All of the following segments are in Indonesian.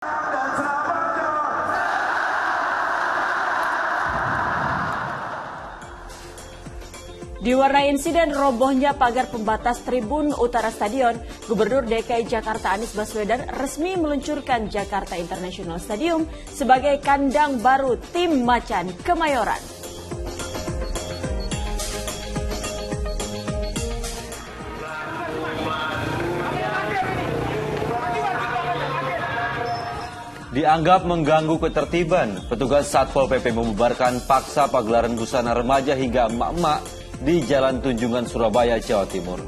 Diwarnai insiden robohnya pagar pembatas Tribun Utara Stadion, Gubernur DKI Jakarta Anies Baswedan resmi meluncurkan Jakarta International Stadium sebagai kandang baru tim Macan Kemayoran. Dianggap mengganggu ketertiban, petugas Satpol PP membubarkan paksa pagelaran busana remaja hingga emak-emak di Jalan Tunjungan, Surabaya, Jawa Timur.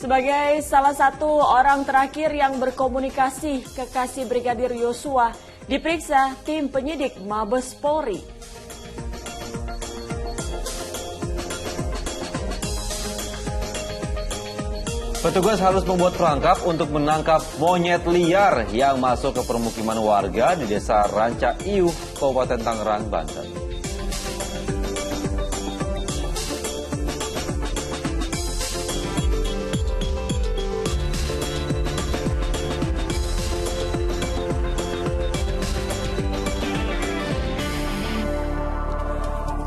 Sebagai salah satu orang terakhir yang berkomunikasi kekasih Brigadir Yosua, diperiksa tim penyidik Mabes Polri. Petugas harus membuat perangkap untuk menangkap monyet liar yang masuk ke permukiman warga di Desa Ranca Iuh, Kabupaten Tangerang, Banten.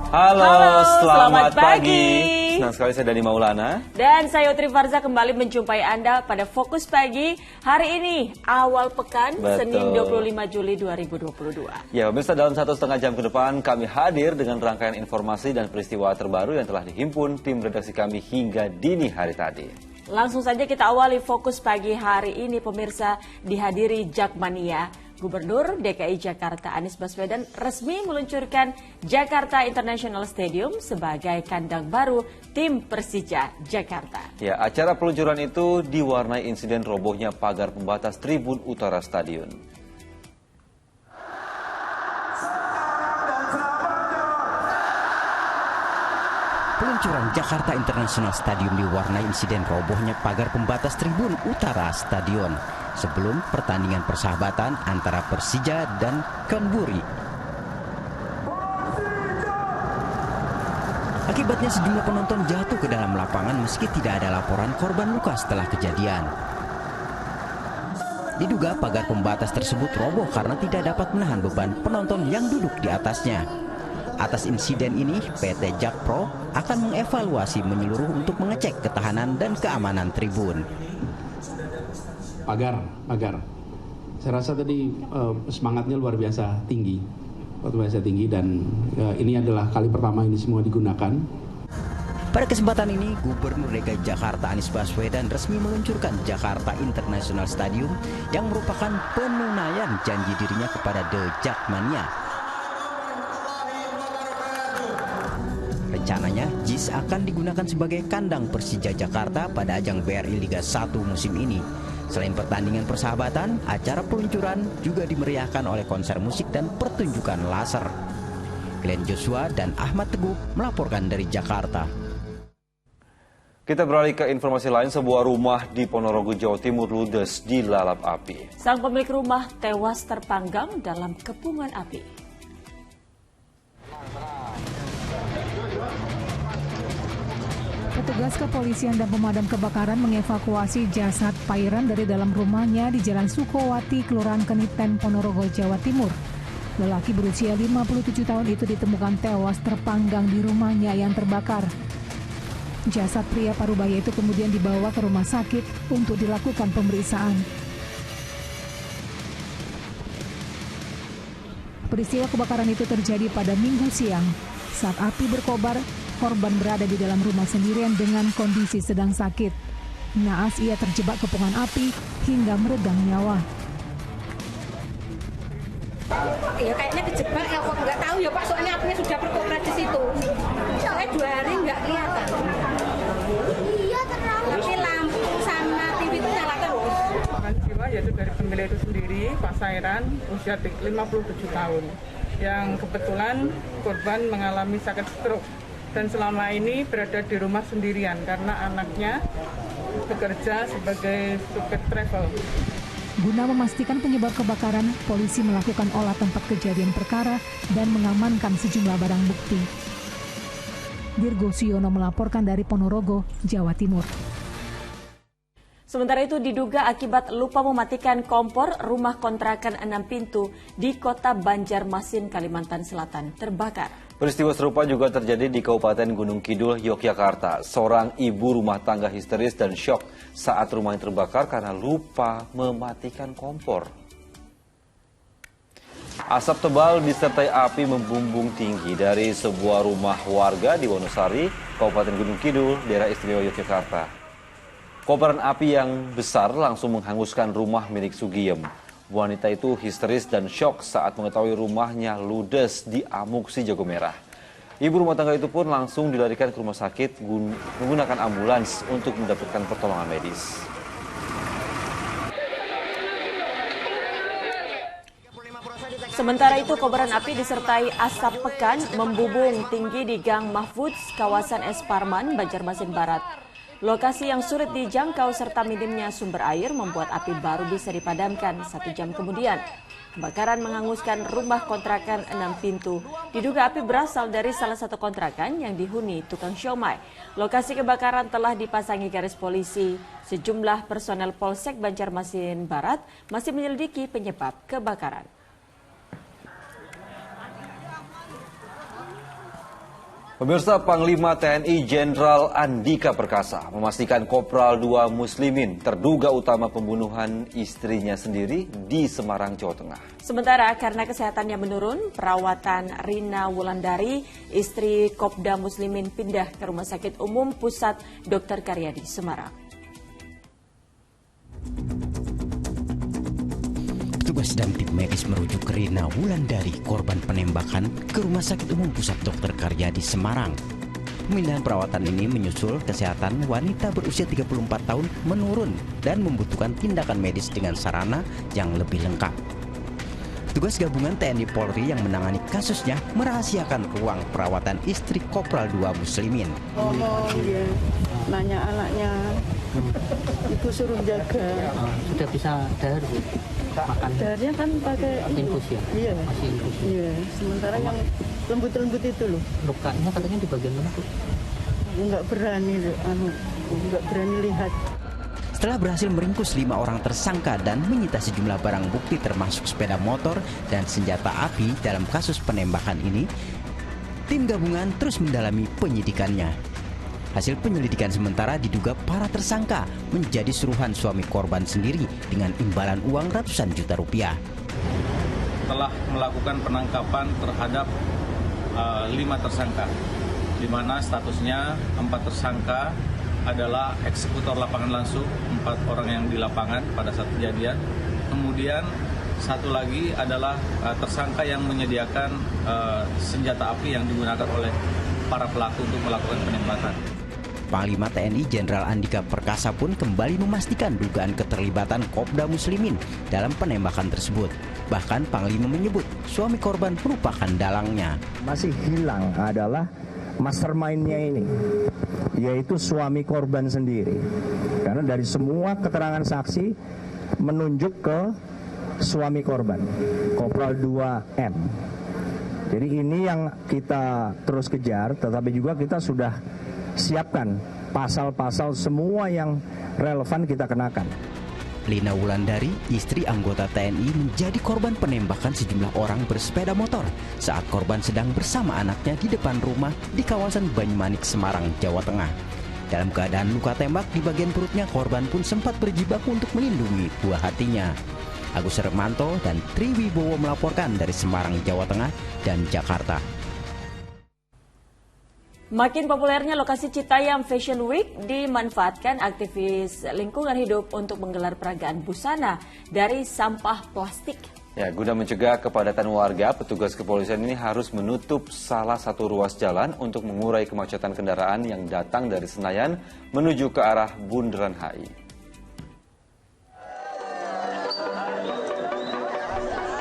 Halo, selamat pagi. Senang sekali saya Dani Maulana. Dan saya Utri Farza kembali menjumpai Anda pada Fokus Pagi hari ini, awal pekan, Senin 25 Juli 2022. Ya, pemirsa, dalam 1,5 jam ke depan kami hadir dengan rangkaian informasi dan peristiwa terbaru yang telah dihimpun tim redaksi kami hingga dini hari tadi. Langsung saja kita awali Fokus Pagi hari ini, pemirsa, dihadiri Jakmania. Gubernur DKI Jakarta Anies Baswedan resmi meluncurkan Jakarta International Stadium sebagai kandang baru tim Persija Jakarta. Ya, acara peluncuran itu diwarnai insiden robohnya pagar pembatas Tribun Utara Stadion. Peluncuran Jakarta International Stadium diwarnai insiden robohnya pagar pembatas Tribun Utara Stadion sebelum pertandingan persahabatan antara Persija dan Canberra. Akibatnya sejumlah penonton jatuh ke dalam lapangan meski tidak ada laporan korban luka setelah kejadian. Diduga pagar pembatas tersebut roboh karena tidak dapat menahan beban penonton yang duduk di atasnya. Atas insiden ini, PT Jakpro akan mengevaluasi menyeluruh untuk mengecek ketahanan dan keamanan tribun. Pagar. Saya rasa tadi semangatnya luar biasa tinggi, dan ini adalah kali pertama ini semua digunakan. Pada kesempatan ini, Gubernur DKI Jakarta Anies Baswedan resmi meluncurkan Jakarta International Stadium yang merupakan penunaian janji dirinya kepada The Jakmania. Rencananya, JIS akan digunakan sebagai kandang Persija Jakarta pada ajang BRI Liga 1 musim ini. Selain pertandingan persahabatan, acara peluncuran juga dimeriahkan oleh konser musik dan pertunjukan laser. Glenn Joshua dan Ahmad Teguh melaporkan dari Jakarta. Kita beralih ke informasi lain, sebuah rumah di Ponorogo, Jawa Timur ludes dilalap api. Sang pemilik rumah tewas terpanggang dalam kepungan api. Petugas kepolisian dan pemadam kebakaran mengevakuasi jasad Pairan dari dalam rumahnya di Jalan Sukowati, Kelurahan Keniten, Ponorogo, Jawa Timur. Lelaki berusia 57 tahun itu ditemukan tewas terpanggang di rumahnya yang terbakar. Jasad pria parubaya itu kemudian dibawa ke rumah sakit untuk dilakukan pemeriksaan. Peristiwa kebakaran itu terjadi pada Minggu siang. Saat api berkobar, korban berada di dalam rumah sendirian dengan kondisi sedang sakit. Naas ia terjebak kepungan api hingga meregang nyawa. Ya kayaknya kejebak ya, kok nggak tahu ya Pak, soalnya apinya sudah berkobar di situ. Soalnya 2 hari nggak kelihatan. Iya terang. Tapi lampu sama TV itu nyala terus. Korban jiwa yaitu dari pemilik itu sendiri, Pak Sairan, usia 57 tahun. Yang kebetulan korban mengalami sakit stroke dan selama ini berada di rumah sendirian karena anaknya bekerja sebagai supir travel. Guna memastikan penyebab kebakaran, polisi melakukan olah tempat kejadian perkara dan mengamankan sejumlah barang bukti. Dirgo Siono melaporkan dari Ponorogo, Jawa Timur. Sementara itu diduga akibat lupa mematikan kompor, rumah kontrakan 6 pintu di kota Banjarmasin, Kalimantan Selatan terbakar. Peristiwa serupa juga terjadi di Kabupaten Gunung Kidul, Yogyakarta. Seorang ibu rumah tangga histeris dan syok saat rumahnya terbakar karena lupa mematikan kompor. Asap tebal disertai api membumbung tinggi dari sebuah rumah warga di Wonosari, Kabupaten Gunung Kidul, daerah istimewa Yogyakarta. Kobaran api yang besar langsung menghanguskan rumah milik Sugiem. Wanita itu histeris dan syok saat mengetahui rumahnya ludes di Amuk Si Jago Merah. Ibu rumah tangga itu pun langsung dilarikan ke rumah sakit menggunakan ambulans untuk mendapatkan pertolongan medis. Sementara itu, kobaran api disertai asap pekan membubung tinggi di Gang Mahfudz, kawasan Es Parman, Banjarmasin Barat. Lokasi yang sulit dijangkau serta minimnya sumber air membuat api baru bisa dipadamkan 1 jam kemudian. Kebakaran menghanguskan rumah kontrakan 6 pintu. Diduga api berasal dari salah satu kontrakan yang dihuni tukang siomay. Lokasi kebakaran telah dipasangi garis polisi. Sejumlah personel Polsek Banjarmasin Barat masih menyelidiki penyebab kebakaran. Pemirsa, Panglima TNI Jenderal Andika Perkasa memastikan Kopral 2 Muslimin terduga utama pembunuhan istrinya sendiri di Semarang, Jawa Tengah. Sementara karena kesehatannya menurun, perawatan Rina Wulandari, istri Kopda Muslimin pindah ke Rumah Sakit Umum Pusat Dr. Karyadi, Semarang. Petugas dan tim medis merujuk Rina Wulandari, korban penembakan, ke Rumah Sakit Umum Pusat Dr. Karyadi, Semarang. Pemindahan perawatan ini menyusul kesehatan wanita berusia 34 tahun menurun dan membutuhkan tindakan medis dengan sarana yang lebih lengkap. Petugas gabungan TNI Polri yang menangani kasusnya merahasiakan ruang perawatan istri Kopral 2 Muslimin. Dia nanya anaknya, ibu suruh jaga. Sudah bisa dahar, Bu? Makan daharnya kan pakai infus ya? Iya. Masih infus. Iya, sementara yang lembut-lembut itu loh. Lukanya katanya di bagian mana, Bu? Nggak berani lihat. Setelah berhasil meringkus 5 orang tersangka dan menyita sejumlah barang bukti termasuk sepeda motor dan senjata api dalam kasus penembakan ini, tim gabungan terus mendalami penyidikannya. Hasil penyelidikan sementara diduga para tersangka menjadi suruhan suami korban sendiri dengan imbalan uang ratusan juta rupiah. Telah melakukan penangkapan terhadap 5 tersangka, di mana statusnya 4 tersangka adalah eksekutor lapangan langsung, 4 orang yang di lapangan pada saat kejadian. Kemudian 1 lagi adalah tersangka yang menyediakan senjata api yang digunakan oleh para pelaku untuk melakukan penembakan. Panglima TNI Jenderal Andika Perkasa pun kembali memastikan dugaan keterlibatan Kopda Muslimin dalam penembakan tersebut. Bahkan Panglima menyebut suami korban merupakan dalangnya. Masih hilang adalah mastermind-nya ini, yaitu suami korban sendiri. Karena dari semua keterangan saksi menunjuk ke suami korban, Kopral 2M. Jadi ini yang kita terus kejar, tetapi juga kita sudah siapkan pasal-pasal semua yang relevan kita kenakan. Rina Wulandari, istri anggota TNI, menjadi korban penembakan sejumlah orang bersepeda motor saat korban sedang bersama anaknya di depan rumah di kawasan Banyumanik, Semarang, Jawa Tengah. Dalam keadaan luka tembak di bagian perutnya, korban pun sempat berjibaku untuk melindungi buah hatinya. Agus Hermanto dan Triwibowo melaporkan dari Semarang, Jawa Tengah dan Jakarta. Makin populernya lokasi Citayam Fashion Week dimanfaatkan aktivis lingkungan hidup untuk menggelar peragaan busana dari sampah plastik. Ya, guna mencegah kepadatan warga, petugas kepolisian ini harus menutup salah satu ruas jalan untuk mengurai kemacetan kendaraan yang datang dari Senayan menuju ke arah Bundaran HI.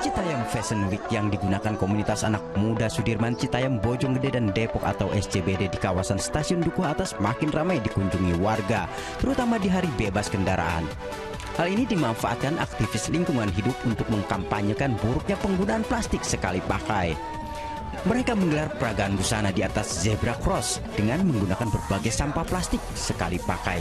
Citayam Fashion Week yang digunakan komunitas anak muda Sudirman, Citayam, Bojonggede, dan Depok atau SCBD di kawasan Stasiun Dukuh Atas makin ramai dikunjungi warga, terutama di hari bebas kendaraan. Hal ini dimanfaatkan aktivis lingkungan hidup untuk mengkampanyekan buruknya penggunaan plastik sekali pakai. Mereka menggelar peragaan busana di atas zebra cross dengan menggunakan berbagai sampah plastik sekali pakai,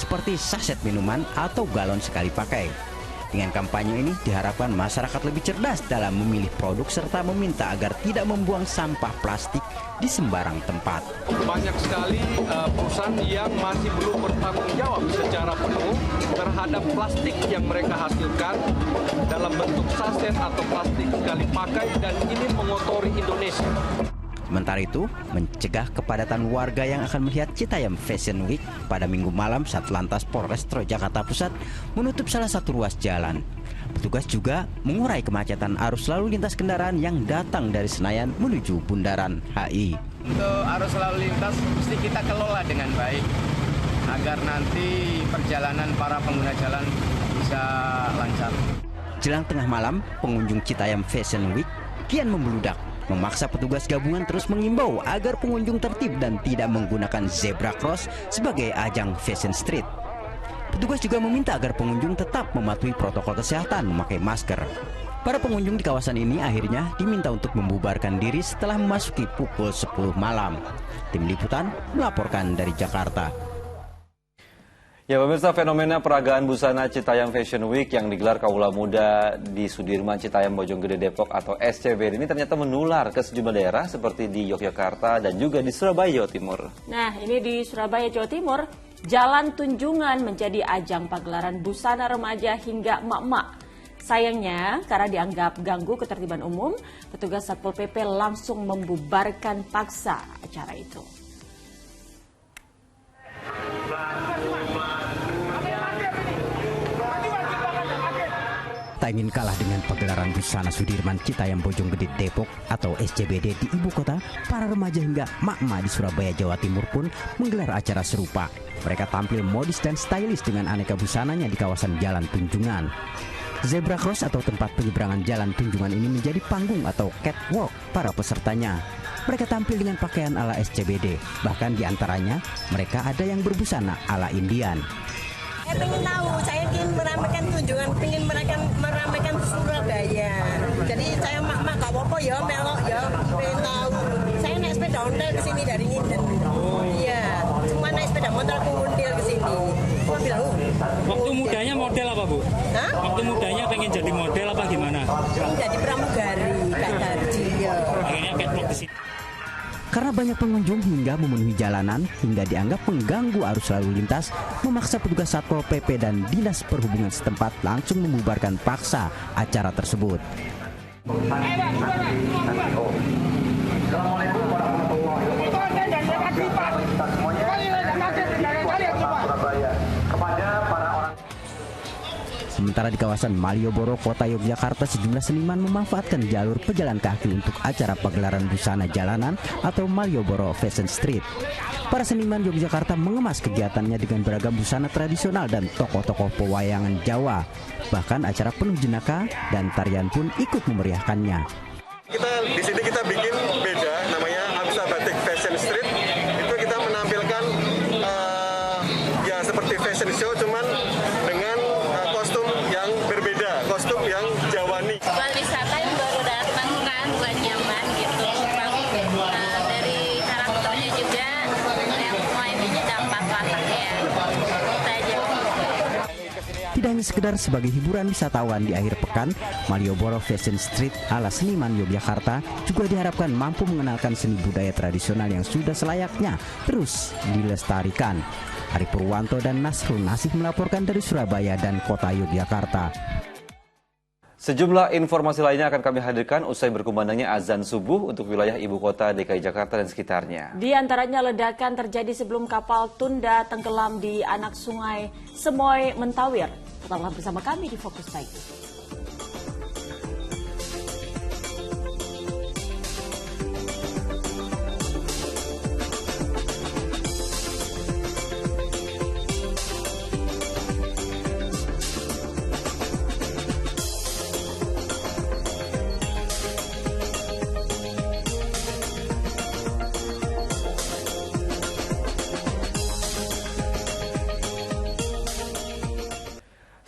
seperti saset minuman atau galon sekali pakai. Dengan kampanye ini diharapkan masyarakat lebih cerdas dalam memilih produk serta meminta agar tidak membuang sampah plastik di sembarang tempat. Banyak sekali perusahaan yang masih belum bertanggung jawab secara penuh terhadap plastik yang mereka hasilkan dalam bentuk saset atau plastik sekali pakai, dan ini mengotori Indonesia. Sementara itu, mencegah kepadatan warga yang akan melihat Citayam Fashion Week pada Minggu malam, Satlantas Polrestro Jakarta Pusat menutup salah satu ruas jalan. Petugas juga mengurai kemacetan arus lalu lintas kendaraan yang datang dari Senayan menuju Bundaran HI. Untuk arus lalu lintas mesti kita kelola dengan baik agar nanti perjalanan para pengguna jalan bisa lancar. Jelang tengah malam, pengunjung Citayam Fashion Week kian membludak, memaksa petugas gabungan terus mengimbau agar pengunjung tertib dan tidak menggunakan zebra cross sebagai ajang fashion street. Petugas juga meminta agar pengunjung tetap mematuhi protokol kesehatan, memakai masker. Para pengunjung di kawasan ini akhirnya diminta untuk membubarkan diri setelah memasuki pukul 10 malam. Tim Liputan melaporkan dari Jakarta. Ya pemirsa, fenomena peragaan busana Citayam Fashion Week yang digelar Kaula Muda di Sudirman Citayam Bojonggede Depok atau SCBD ini ternyata menular ke sejumlah daerah seperti di Yogyakarta dan juga di Surabaya, Jawa Timur. Nah, ini di Surabaya, Jawa Timur, Jalan Tunjungan menjadi ajang pagelaran busana remaja hingga emak-emak. Sayangnya, karena dianggap ganggu ketertiban umum, petugas Satpol PP langsung membubarkan paksa acara itu. Tak ingin kalah dengan pagelaran busana Sudirman Citayam Bojonggede Depok atau SCBD di ibu kota, para remaja hingga mak-mak di Surabaya, Jawa Timur pun menggelar acara serupa. Mereka tampil modis dan stylish dengan aneka busananya di kawasan Jalan Tunjungan. Zebra cross atau tempat penyeberangan Jalan Tunjungan ini menjadi panggung atau catwalk para pesertanya. Mereka tampil dengan pakaian ala SCBD, bahkan diantaranya mereka ada yang berbusana ala Indian. Saya ingin tahu, saya ingin meramaikan Tunjungan, ingin meramaikan Surabaya. Jadi saya mak-mak gak apa-apa ya, melok ya, pengen tahu. Saya naik sepeda ontel ke sini dari Nginden. Iya, cuma naik sepeda motor Kuntil ke sini. Waktu mudanya model apa, Bu? Hah? Waktu mudanya pengen jadi model apa gimana? Pengen jadi pramugari, Kak Darji ya. Akhirnya catwalk ke sini. Karena banyak pengunjung hingga memenuhi jalanan hingga dianggap mengganggu arus lalu lintas, memaksa petugas Satpol PP dan Dinas Perhubungan setempat langsung membubarkan paksa acara tersebut. Sementara di kawasan Malioboro, Kota Yogyakarta, sejumlah seniman memanfaatkan jalur pejalan kaki untuk acara pagelaran busana jalanan atau Malioboro Fashion Street. Para seniman Yogyakarta mengemas kegiatannya dengan beragam busana tradisional dan tokoh-tokoh pewayangan Jawa. Bahkan acara penuh jenaka dan tarian pun ikut memeriahkannya. Di sini kita bikin beda, namanya Absa Batik Fashion Street. Itu kita menampilkan ya seperti fashion show, cuman dengan kostum yang berbeda, kostum yang Jawani. Buat wisata yang baru datang kan, buat nyaman gitu. Dari karakternya juga, yang semua ininya dapat wataknya. Kita aja. Tidak hanya sekedar sebagai hiburan wisatawan di akhir pekan, Malioboro Fashion Street ala seniman Yogyakarta juga diharapkan mampu mengenalkan seni budaya tradisional yang sudah selayaknya terus dilestarikan. Ari Purwanto dan Nasrul Nasih melaporkan dari Surabaya dan Kota Yogyakarta. Sejumlah informasi lainnya akan kami hadirkan usai berkumandangnya azan subuh untuk wilayah ibu kota DKI Jakarta dan sekitarnya. Di antaranya ledakan terjadi sebelum kapal tunda tenggelam di anak sungai Semoy, Mentawir. Tetaplah bersama kami di Fokus Pagi.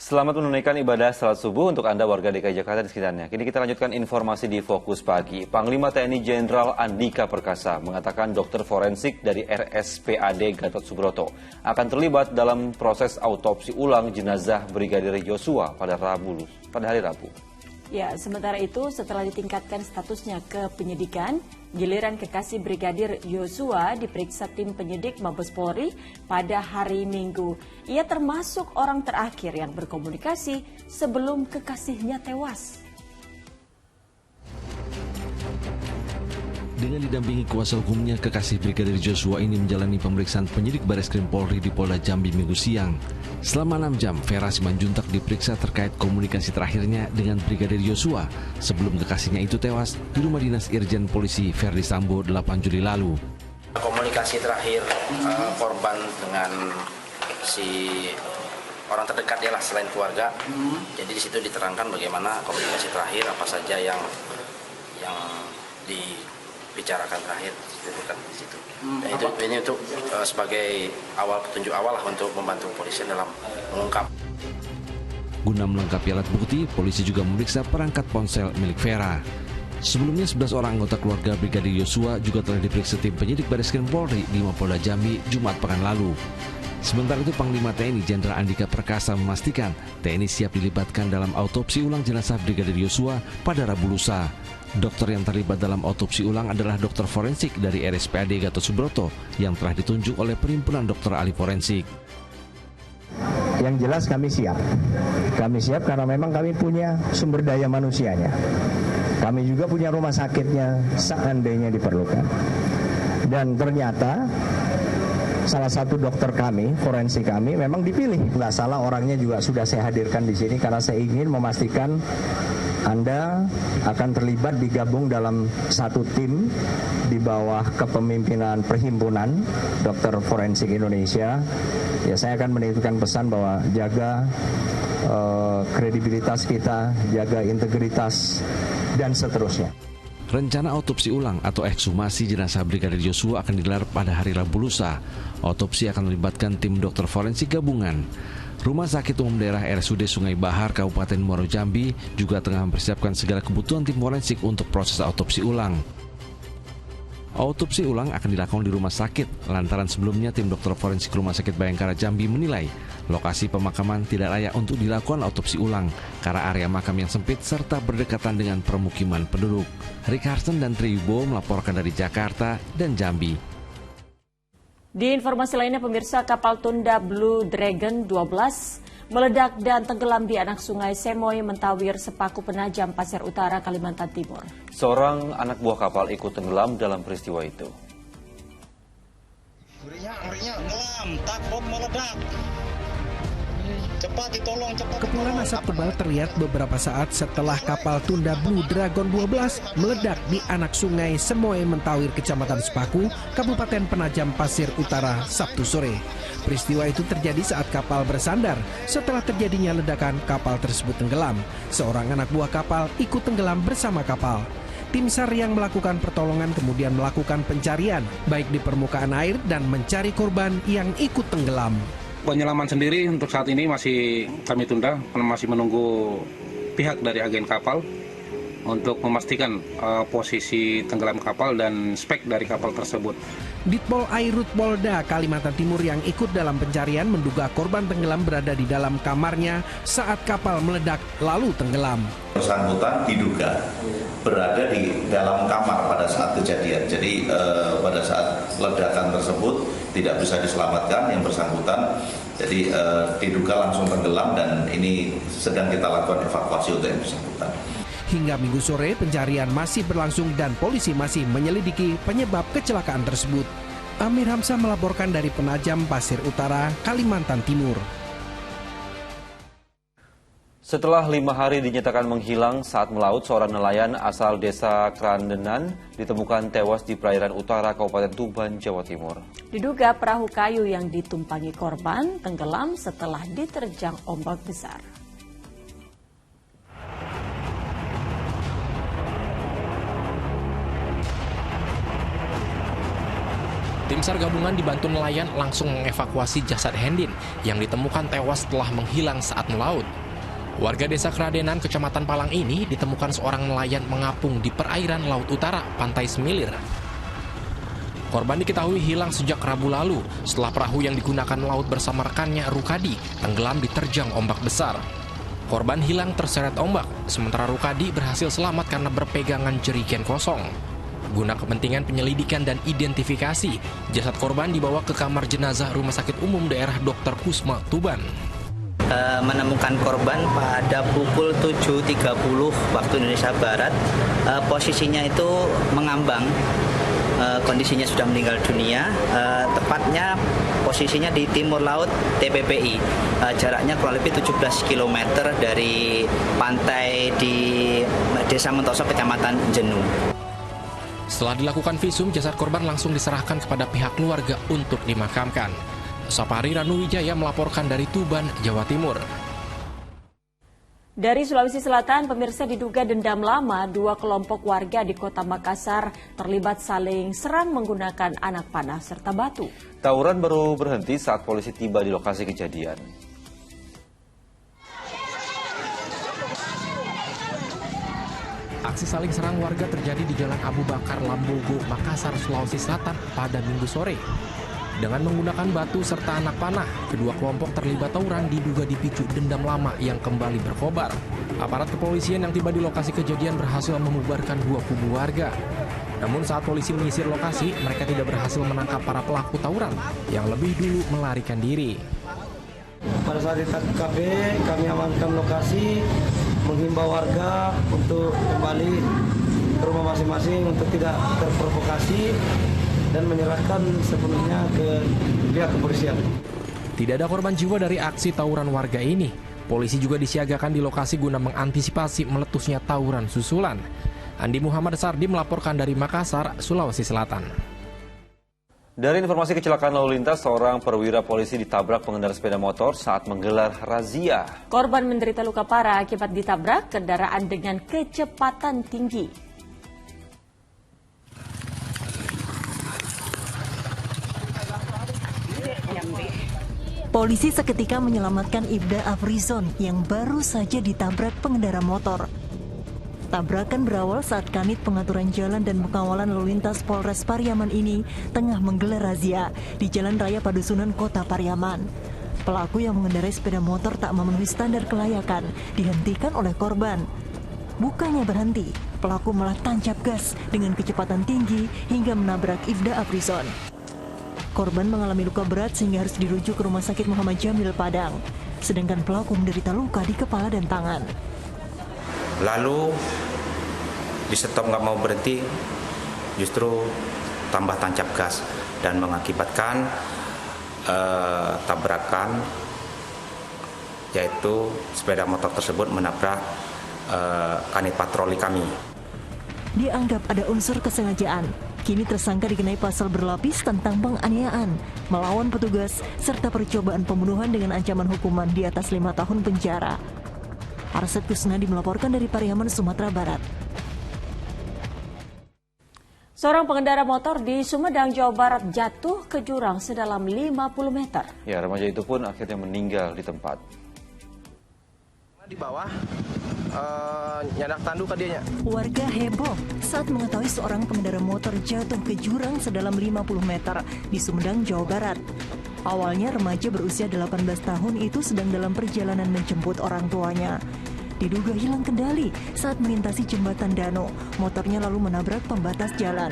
Selamat menunaikan ibadah salat subuh untuk Anda warga DKI Jakarta di sekitarnya. Kini kita lanjutkan informasi di Fokus Pagi. Panglima TNI Jenderal Andika Perkasa mengatakan dokter forensik dari RSPAD Gatot Subroto akan terlibat dalam proses autopsi ulang jenazah Brigadir Yosua pada hari Rabu. Ya, sementara itu setelah ditingkatkan statusnya ke penyidikan, giliran kekasih Brigadir Yosua diperiksa tim penyidik Mabes Polri pada hari Minggu. Ia termasuk orang terakhir yang berkomunikasi sebelum kekasihnya tewas. Dengan didampingi kuasa hukumnya, kekasih Brigadir Yosua ini menjalani pemeriksaan penyidik Bareskrim Polri di Polda Jambi Minggu siang. Selama 6 jam, Vera Simanjuntak diperiksa terkait komunikasi terakhirnya dengan Brigadir Yosua sebelum kekasihnya itu tewas di rumah dinas Irjen Polisi Verdi Sambo 8 Juli lalu. Komunikasi terakhir korban dengan si orang terdekat ya lah selain keluarga. Jadi di situ diterangkan bagaimana komunikasi terakhir apa saja yang dibicarakan terakhir disebutkan di situ. Dan ini untuk sebagai petunjuk awal lah untuk membantu polisi dalam mengungkap. Guna melengkapi alat bukti, polisi juga memeriksa perangkat ponsel milik Vera. Sebelumnya 11 orang anggota keluarga Brigadir Yosua juga telah diperiksa tim penyidik Bareskrim Polri di Mapolda Jambi Jumat pekan lalu. Sementara itu Panglima TNI Jenderal Andika Perkasa memastikan TNI siap dilibatkan dalam autopsi ulang jenazah Brigadir Yosua pada Rabu lusa. Dokter yang terlibat dalam autopsi ulang adalah dokter forensik dari RSPAD Gatot Subroto yang telah ditunjuk oleh Perhimpunan Dokter Ahli Forensik. Yang jelas kami siap. Kami siap karena memang kami punya sumber daya manusianya. Kami juga punya rumah sakitnya seandainya diperlukan. Dan ternyata salah satu dokter kami, forensik kami, memang dipilih. Nggak salah, orangnya juga sudah saya hadirkan di sini karena saya ingin memastikan Anda akan terlibat digabung dalam satu tim di bawah kepemimpinan Perhimpunan Dokter Forensik Indonesia. Ya, saya akan menitipkan pesan bahwa jaga kredibilitas kita, jaga integritas, dan seterusnya. Rencana autopsi ulang atau ekshumasi jenazah Brigadir Yosua akan digelar pada hari Rabu lusa. Autopsi akan melibatkan tim dokter forensik gabungan. Rumah Sakit Umum Daerah RSUD Sungai Bahar Kabupaten Muaro Jambi juga tengah mempersiapkan segala kebutuhan tim forensik untuk proses autopsi ulang. Autopsi ulang akan dilakukan di rumah sakit, lantaran sebelumnya tim dokter forensik Rumah Sakit Bayangkara Jambi menilai lokasi pemakaman tidak layak untuk dilakukan autopsi ulang karena area makam yang sempit serta berdekatan dengan permukiman penduduk. Rick Harsen dan Triwibowo melaporkan dari Jakarta dan Jambi. Di informasi lainnya, pemirsa, kapal tunda Blue Dragon 12 meledak dan tenggelam di anak sungai Semoy, Mentawir, Sepaku Penajam, Pasir Utara, Kalimantan Timur. Seorang anak buah kapal ikut tenggelam dalam peristiwa itu. Ngerinya, ngelam, takut meledak. Cepat ditolong, cepat. Kepulan asap tebal terlihat beberapa saat setelah kapal tunda Blue Dragon 12 meledak di anak sungai Semoy, Mentawir, Kecamatan Sepaku, Kabupaten Penajam, Pasir Utara, Sabtu sore. Peristiwa itu terjadi saat kapal bersandar. Setelah terjadinya ledakan, kapal tersebut tenggelam. Seorang anak buah kapal ikut tenggelam bersama kapal. Tim SAR yang melakukan pertolongan kemudian melakukan pencarian, baik di permukaan air dan mencari korban yang ikut tenggelam. Penyelaman sendiri untuk saat ini masih kami tunda, masih menunggu pihak dari agen kapal untuk memastikan posisi tenggelam kapal dan spek dari kapal tersebut. Ditpol Airut Polda Kalimantan Timur yang ikut dalam pencarian menduga korban tenggelam berada di dalam kamarnya saat kapal meledak lalu tenggelam. Bersangkutan diduga berada di dalam kamar pada saat kejadian. Jadi pada saat ledakan tersebut tidak bisa diselamatkan yang bersangkutan. Jadi diduga langsung tenggelam dan ini sedang kita lakukan evakuasi untuk yang bersangkutan. Hingga Minggu sore pencarian masih berlangsung dan polisi masih menyelidiki penyebab kecelakaan tersebut. Amir Hamzah melaporkan dari Penajam, Pasir Utara, Kalimantan Timur. Setelah 5 hari dinyatakan menghilang saat melaut, seorang nelayan asal desa Krandenan ditemukan tewas di perairan utara Kabupaten Tuban, Jawa Timur. Diduga perahu kayu yang ditumpangi korban tenggelam setelah diterjang ombak besar. Tim SAR gabungan dibantu nelayan langsung mengevakuasi jasad Hendin yang ditemukan tewas setelah menghilang saat melaut. Warga desa Keradenan, Kecamatan Palang ini ditemukan seorang nelayan mengapung di perairan Laut Utara, Pantai Semilir. Korban diketahui hilang sejak Rabu lalu setelah perahu yang digunakan melaut bersama rekannya Rukadi tenggelam diterjang ombak besar. Korban hilang terseret ombak, sementara Rukadi berhasil selamat karena berpegangan jerigen kosong. Guna kepentingan penyelidikan dan identifikasi, jasad korban dibawa ke kamar jenazah Rumah Sakit Umum Daerah Dr. Kusma, Tuban. Menemukan korban pada pukul 7.30 waktu Indonesia Barat. Posisinya itu mengambang, kondisinya sudah meninggal dunia. Tepatnya posisinya di timur laut TPPI, jaraknya kurang lebih 17 km dari pantai di Desa Mentoso, Kecamatan Jenung. Setelah dilakukan visum, jasad korban langsung diserahkan kepada pihak keluarga untuk dimakamkan. Sapari Ranuwijaya melaporkan dari Tuban, Jawa Timur. Dari Sulawesi Selatan, pemirsa, diduga dendam lama, dua kelompok warga di Kota Makassar terlibat saling serang menggunakan anak panah serta batu. Tawuran baru berhenti saat polisi tiba di lokasi kejadian. Aksi saling serang warga terjadi di Jalan Abu Bakar Lambogo, Makassar, Sulawesi Selatan pada Minggu sore. Dengan menggunakan batu serta anak panah, kedua kelompok terlibat tawuran diduga dipicu dendam lama yang kembali berkobar. Aparat kepolisian yang tiba di lokasi kejadian berhasil membubarkan dua kubu warga. Namun saat polisi menyisir lokasi, mereka tidak berhasil menangkap para pelaku tawuran yang lebih dulu melarikan diri. Pada saat di TKP, kami amankan lokasi, menghimbau warga untuk kembali ke rumah masing-masing untuk tidak terprovokasi dan menyerahkan sepenuhnya ke pihak kepolisian. Tidak ada korban jiwa dari aksi tawuran warga ini. Polisi juga disiagakan di lokasi guna mengantisipasi meletusnya tawuran susulan. Andi Muhammad Sardi melaporkan dari Makassar, Sulawesi Selatan. Dari informasi kecelakaan lalu lintas, seorang perwira polisi ditabrak pengendara sepeda motor saat menggelar razia. Korban menderita luka parah akibat ditabrak kendaraan dengan kecepatan tinggi. Polisi seketika menyelamatkan Ibda Afrizon yang baru saja ditabrak pengendara motor. Tabrakan berawal saat Kanit Pengaturan Jalan dan Pengawalan Lalu Lintas Polres Pariaman ini tengah menggelar razia di Jalan Raya Padusunan Kota Pariaman. Pelaku yang mengendarai sepeda motor tak memenuhi standar kelayakan dihentikan oleh korban. Bukannya berhenti, pelaku malah tancap gas dengan kecepatan tinggi hingga menabrak Ibda Afrizon. Korban mengalami luka berat sehingga harus dirujuk ke Rumah Sakit Muhammad Jamil, Padang. Sedangkan pelaku menderita luka di kepala dan tangan. Lalu di stop nggak mau berhenti, justru tambah tancap gas dan mengakibatkan tabrakan, yaitu sepeda motor tersebut menabrak kanit patroli kami. Dianggap ada unsur kesengajaan. Kini tersangka dikenai pasal berlapis tentang penganiayaan, melawan petugas, serta percobaan pembunuhan dengan ancaman hukuman di atas 5 tahun penjara. Arset Kusnadi melaporkan dari Pariaman, Sumatera Barat. Seorang pengendara motor di Sumedang, Jawa Barat jatuh ke jurang sedalam 50 meter. Ya, remaja itu pun akhirnya meninggal di tempat. Di bawah nyadak tanduk ke dianya. Warga heboh saat mengetahui seorang pengendara motor jatuh ke jurang sedalam 50 meter di Sumedang, Jawa Barat. Awalnya remaja berusia 18 tahun itu sedang dalam perjalanan menjemput orang tuanya. Diduga hilang kendali saat melintasi jembatan Dano. Motornya lalu menabrak pembatas jalan.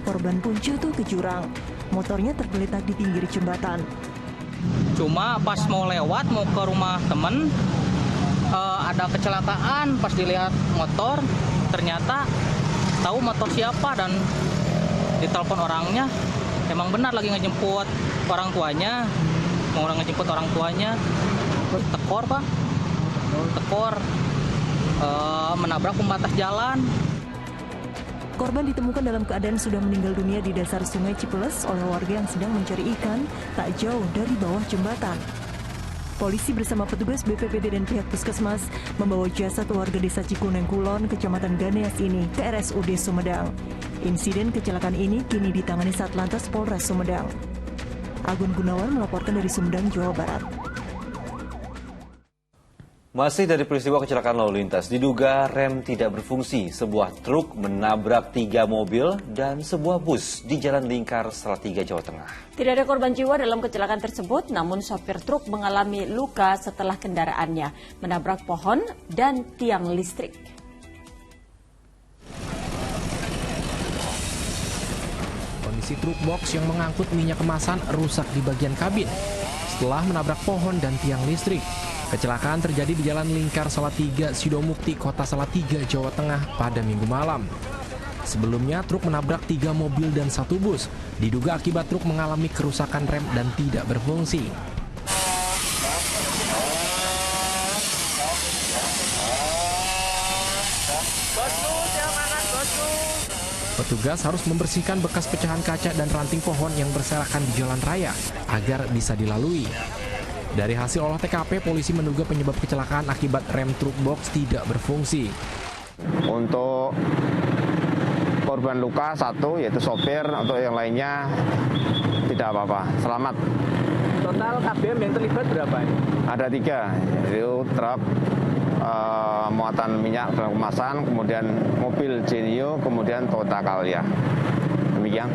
Korban pun jatuh ke jurang. Motornya tergeletak di pinggir jembatan. Cuma pas mau lewat, mau ke rumah temen, ada kecelakaan. Pas dilihat motor, ternyata tahu motor siapa dan ditelepon orangnya. Emang benar lagi ngejemput orang tuanya, mau ngejemput orang tuanya, tekor pak, tekor, menabrak pembatas jalan. Korban ditemukan dalam keadaan sudah meninggal dunia di dasar Sungai Cipeles oleh warga yang sedang mencari ikan tak jauh dari bawah jembatan. Polisi bersama petugas BPBD dan pihak puskesmas membawa jasad warga desa Cikuneng Kulon, Kecamatan Ganeas ini ke RSUD Sumedang. Insiden kecelakaan ini kini ditangani Satlantas Polres Sumedang. Agun Gunawan melaporkan dari Sumedang, Jawa Barat. Masih dari peristiwa kecelakaan lalu lintas, diduga rem tidak berfungsi. Sebuah truk menabrak 3 mobil dan sebuah bus di Jalan Lingkar Salatiga, Jawa Tengah. Tidak ada korban jiwa dalam kecelakaan tersebut, namun sopir truk mengalami luka setelah kendaraannya menabrak pohon dan tiang listrik. Kondisi truk box yang mengangkut minyak kemasan rusak di bagian kabin setelah menabrak pohon dan tiang listrik. Kecelakaan terjadi di Jalan Lingkar Salatiga, Sidomukti, Kota Salatiga, Jawa Tengah pada Minggu malam. Sebelumnya, truk menabrak 3 mobil dan 1 bus. Diduga akibat truk mengalami kerusakan rem dan tidak berfungsi. Petugas harus membersihkan bekas pecahan kaca dan ranting pohon yang berserakan di jalan raya agar bisa dilalui. Dari hasil olah TKP, polisi menduga penyebab kecelakaan akibat rem truk box tidak berfungsi. Untuk korban luka 1 yaitu sopir, untuk yang lainnya tidak apa-apa, selamat. Total KBM yang terlibat berapa ini? Ada 3, yaitu truk muatan minyak dalam kemasan, kemudian mobil Genio, kemudian Toyota Calya. Demikian.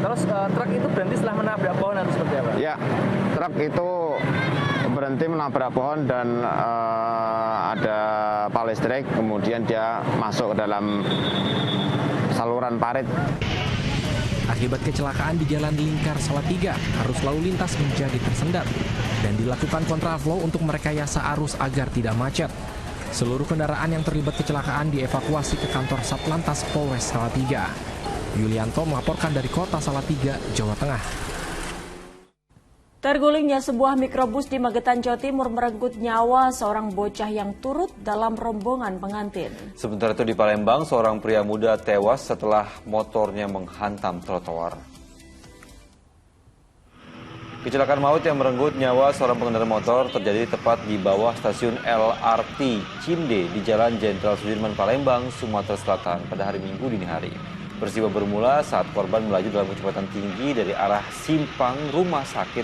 Terus truk itu berhenti setelah menabrak pohon atau seperti apa? Ya, truk itu berhenti menabrak pohon dan ada pal listrik, kemudian dia masuk ke dalam saluran parit. Akibat kecelakaan di Jalan Lingkar Salatiga, arus lalu lintas menjadi tersendat dan dilakukan kontraflow untuk merekayasa arus agar tidak macet. Seluruh kendaraan yang terlibat kecelakaan dievakuasi ke kantor Satlantas Polres Salatiga. Yulianto melaporkan dari Kota Salatiga, Jawa Tengah. Tergulingnya sebuah mikrobus di Magetan, Jawa Timur merenggut nyawa seorang bocah yang turut dalam rombongan pengantin. Sementara itu di Palembang, seorang pria muda tewas setelah motornya menghantam trotoar. Kecelakaan maut yang merenggut nyawa seorang pengendara motor terjadi tepat di bawah stasiun LRT Cimde di Jalan Jenderal Sudirman, Palembang, Sumatera Selatan pada hari Minggu dini hari. Peristiwa bermula saat korban melaju dalam kecepatan tinggi dari arah simpang Rumah Sakit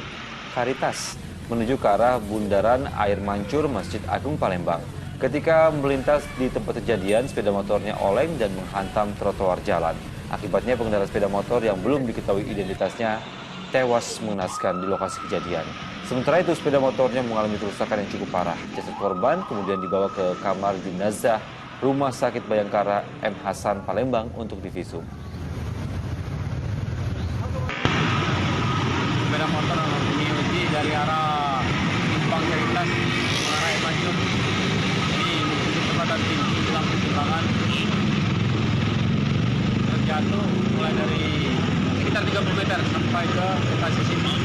Karitas menuju ke arah Bundaran Air Mancur Masjid Agung Palembang. Ketika melintas di tempat kejadian, sepeda motornya oleng dan menghantam trotoar jalan. Akibatnya pengendara sepeda motor yang belum diketahui identitasnya tewas mengenaskan di lokasi kejadian. Sementara itu sepeda motornya mengalami kerusakan yang cukup parah. Jasad korban kemudian dibawa ke kamar jenazah Rumah Sakit Bayangkara M. Hasan Palembang untuk divisum. Sepeda motor Miyuji dari arah Simpang Karitas ke arah M. Mancur. Ini menuju kecepatan tinggi dalam persimpangan. Terjatuh mulai dari sekitar 30 meter sampai ke stasiun Simpang.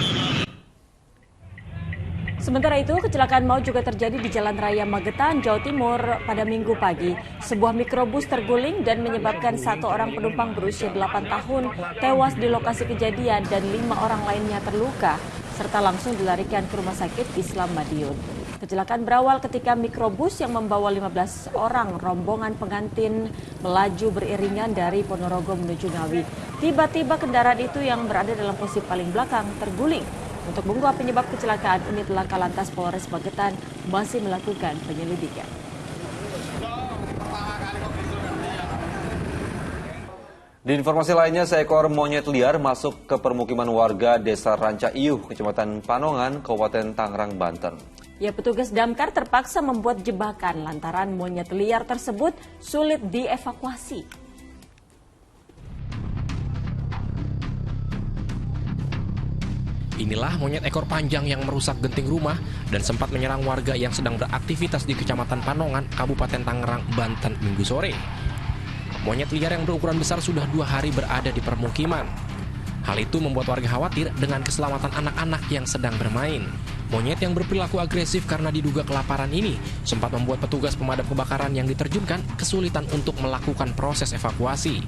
Sementara itu, kecelakaan maut juga terjadi di Jalan Raya Magetan, Jawa Timur pada Minggu pagi. Sebuah mikrobus terguling dan menyebabkan 1 orang penumpang berusia 8 tahun tewas di lokasi kejadian dan 5 orang lainnya terluka, serta langsung dilarikan ke Rumah Sakit Islam Madiun. Kecelakaan berawal ketika mikrobus yang membawa 15 orang rombongan pengantin melaju beriringan dari Ponorogo menuju Ngawi. Tiba-tiba kendaraan itu yang berada dalam posisi paling belakang terguling. Untuk mengungkap penyebab kecelakaan, unit Laka Lantas Polres Magetan masih melakukan penyelidikan. Di informasi lainnya, seekor monyet liar masuk ke permukiman warga Desa Ranca Iuh, Kecamatan Panongan, Kabupaten Tangerang, Banten. Ya, petugas damkar terpaksa membuat jebakan lantaran monyet liar tersebut sulit dievakuasi. Inilah monyet ekor panjang yang merusak genting rumah dan sempat menyerang warga yang sedang beraktivitas di Kecamatan Panongan, Kabupaten Tangerang, Banten, Minggu sore. Monyet liar yang berukuran besar sudah 2 hari berada di permukiman. Hal itu membuat warga khawatir dengan keselamatan anak-anak yang sedang bermain. Monyet yang berperilaku agresif karena diduga kelaparan ini sempat membuat petugas pemadam kebakaran yang diterjunkan kesulitan untuk melakukan proses evakuasi.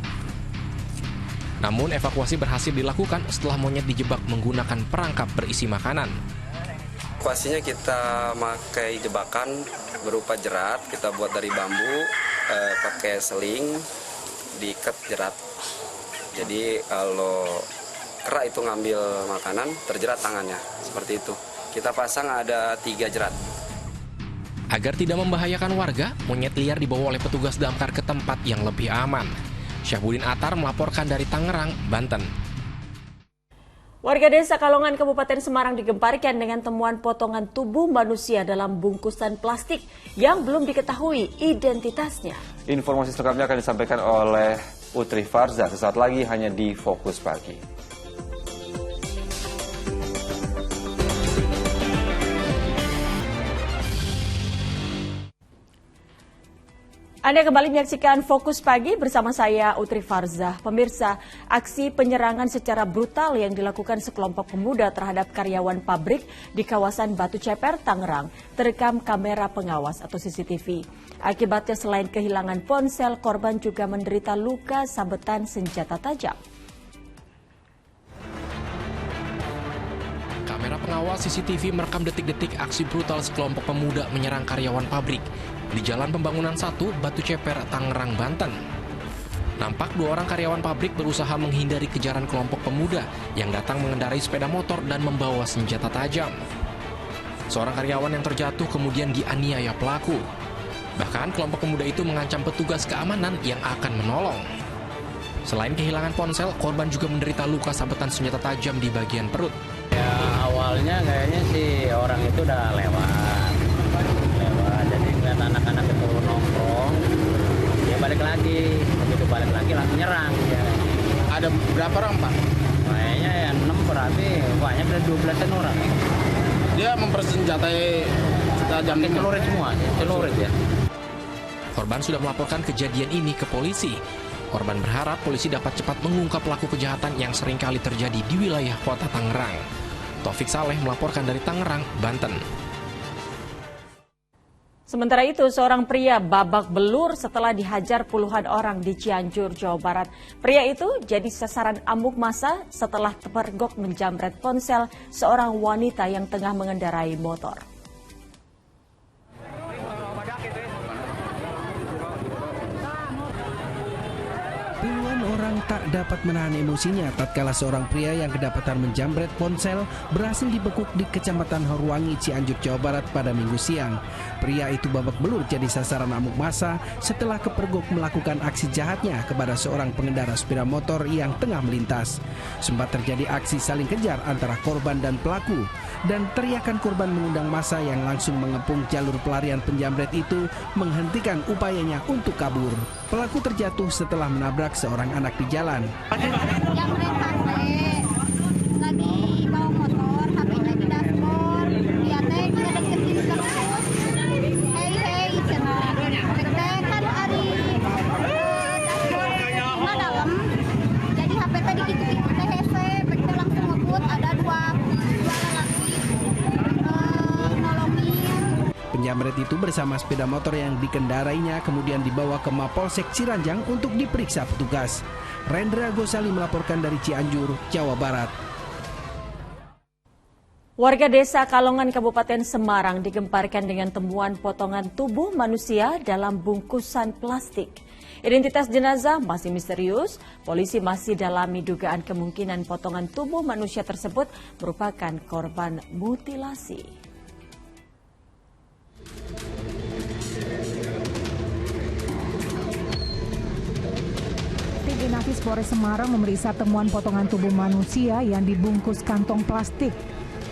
Namun evakuasi berhasil dilakukan setelah monyet dijebak menggunakan perangkap berisi makanan. Evakuasinya kita pakai jebakan berupa jerat, kita buat dari bambu, pakai seling, diikat jerat. Jadi kalau kera itu ngambil makanan, terjerat tangannya, seperti itu. Kita pasang ada 3 jerat. Agar tidak membahayakan warga, monyet liar dibawa oleh petugas damkar ke tempat yang lebih aman. Syahbudin Atar melaporkan dari Tangerang, Banten. Warga desa Kalongan, Kabupaten Semarang digemparkan dengan temuan potongan tubuh manusia dalam bungkusan plastik yang belum diketahui identitasnya. Informasi selengkapnya akan disampaikan oleh Utri Farza sesaat lagi hanya di Fokus Pagi. Anda kembali menyaksikan Fokus Pagi bersama saya Utri Farza. Pemirsa, aksi penyerangan secara brutal yang dilakukan sekelompok pemuda terhadap karyawan pabrik di kawasan Batu Ceper, Tangerang terekam kamera pengawas atau CCTV. Akibatnya selain kehilangan ponsel, korban juga menderita luka sabetan senjata tajam. Kamera pengawas CCTV merekam detik-detik aksi brutal sekelompok pemuda menyerang karyawan pabrik di Jalan Pembangunan 1, Batu Ceper, Tangerang, Banten. Nampak 2 orang karyawan pabrik berusaha menghindari kejaran kelompok pemuda yang datang mengendarai sepeda motor dan membawa senjata tajam. Seorang karyawan yang terjatuh kemudian dianiaya pelaku. Bahkan kelompok pemuda itu mengancam petugas keamanan yang akan menolong. Selain kehilangan ponsel, korban juga menderita luka sabetan senjata tajam di bagian perut. Ya, awalnya kayaknya sih orang itu udah lewat, jadi ngeliat anak-anak itu nongkrong, dia balik lagi, begitu balik lagi langsung nyerang. Ya. Ada berapa orang, Pak? Kayaknya ya 6 berarti, banyak dari 12-an orang. Dia mempersenjatai tajam celurit semua, celurit ya. Korban sudah melaporkan kejadian ini ke polisi. Korban berharap polisi dapat cepat mengungkap pelaku kejahatan yang seringkali terjadi di wilayah kota Tangerang. Taufik Saleh melaporkan dari Tangerang, Banten. Sementara itu, seorang pria babak belur setelah dihajar puluhan orang di Cianjur, Jawa Barat. Pria itu jadi sasaran amuk massa setelah terpergok menjamret ponsel seorang wanita yang tengah mengendarai motor. Puluhan orang tak dapat menahan emosinya tatkala seorang pria yang kedapatan menjamret ponsel berhasil dibekuk di Kecamatan Horwangi, Cianjur, Jawa Barat pada Minggu siang. Pria itu babak belur jadi sasaran amuk massa setelah kepergok melakukan aksi jahatnya kepada seorang pengendara sepeda motor yang tengah melintas. Sempat terjadi aksi saling kejar antara korban dan pelaku, dan teriakan korban mengundang massa yang langsung mengepung jalur pelarian penjamret itu menghentikan upayanya untuk kabur. Pelaku terjatuh setelah menabrak seorang anak di jalan. Jamret HP, lagi bawa motor, HP-nya di dashboard, dia teh tidak deketin terus. Hei, cenah. Kan hari dashboard dalam, jadi HP teh dikit-dikit teh hese, begitu langsung ngebut, ada dua lelaki nolongin. Penjamret itu bersama sepeda motor yang dikendarainya kemudian dibawa ke Mapolsek Ciranjang untuk diperiksa petugas. Rendra Gosali melaporkan dari Cianjur, Jawa Barat. Warga desa Kalongan, Kabupaten Semarang digemparkan dengan temuan potongan tubuh manusia dalam bungkusan plastik. Identitas jenazah masih misterius, polisi masih dalami dugaan kemungkinan potongan tubuh manusia tersebut merupakan korban mutilasi. Tim Inafis Polres Semarang memeriksa temuan potongan tubuh manusia yang dibungkus kantong plastik.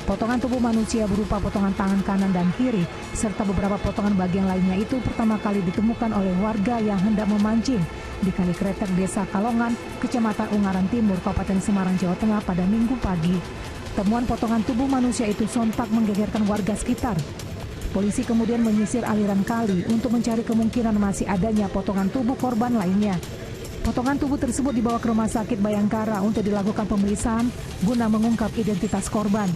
Potongan tubuh manusia berupa potongan tangan kanan dan kiri, serta beberapa potongan bagian lainnya itu pertama kali ditemukan oleh warga yang hendak memancing di Kali Kretek, Desa Kalongan, Kecamatan Ungaran Timur, Kabupaten Semarang, Jawa Tengah pada Minggu pagi. Temuan potongan tubuh manusia itu sontak menggegerkan warga sekitar. Polisi kemudian menyisir aliran kali untuk mencari kemungkinan masih adanya potongan tubuh korban lainnya. Potongan tubuh tersebut dibawa ke Rumah Sakit Bayangkara untuk dilakukan pemeriksaan guna mengungkap identitas korban.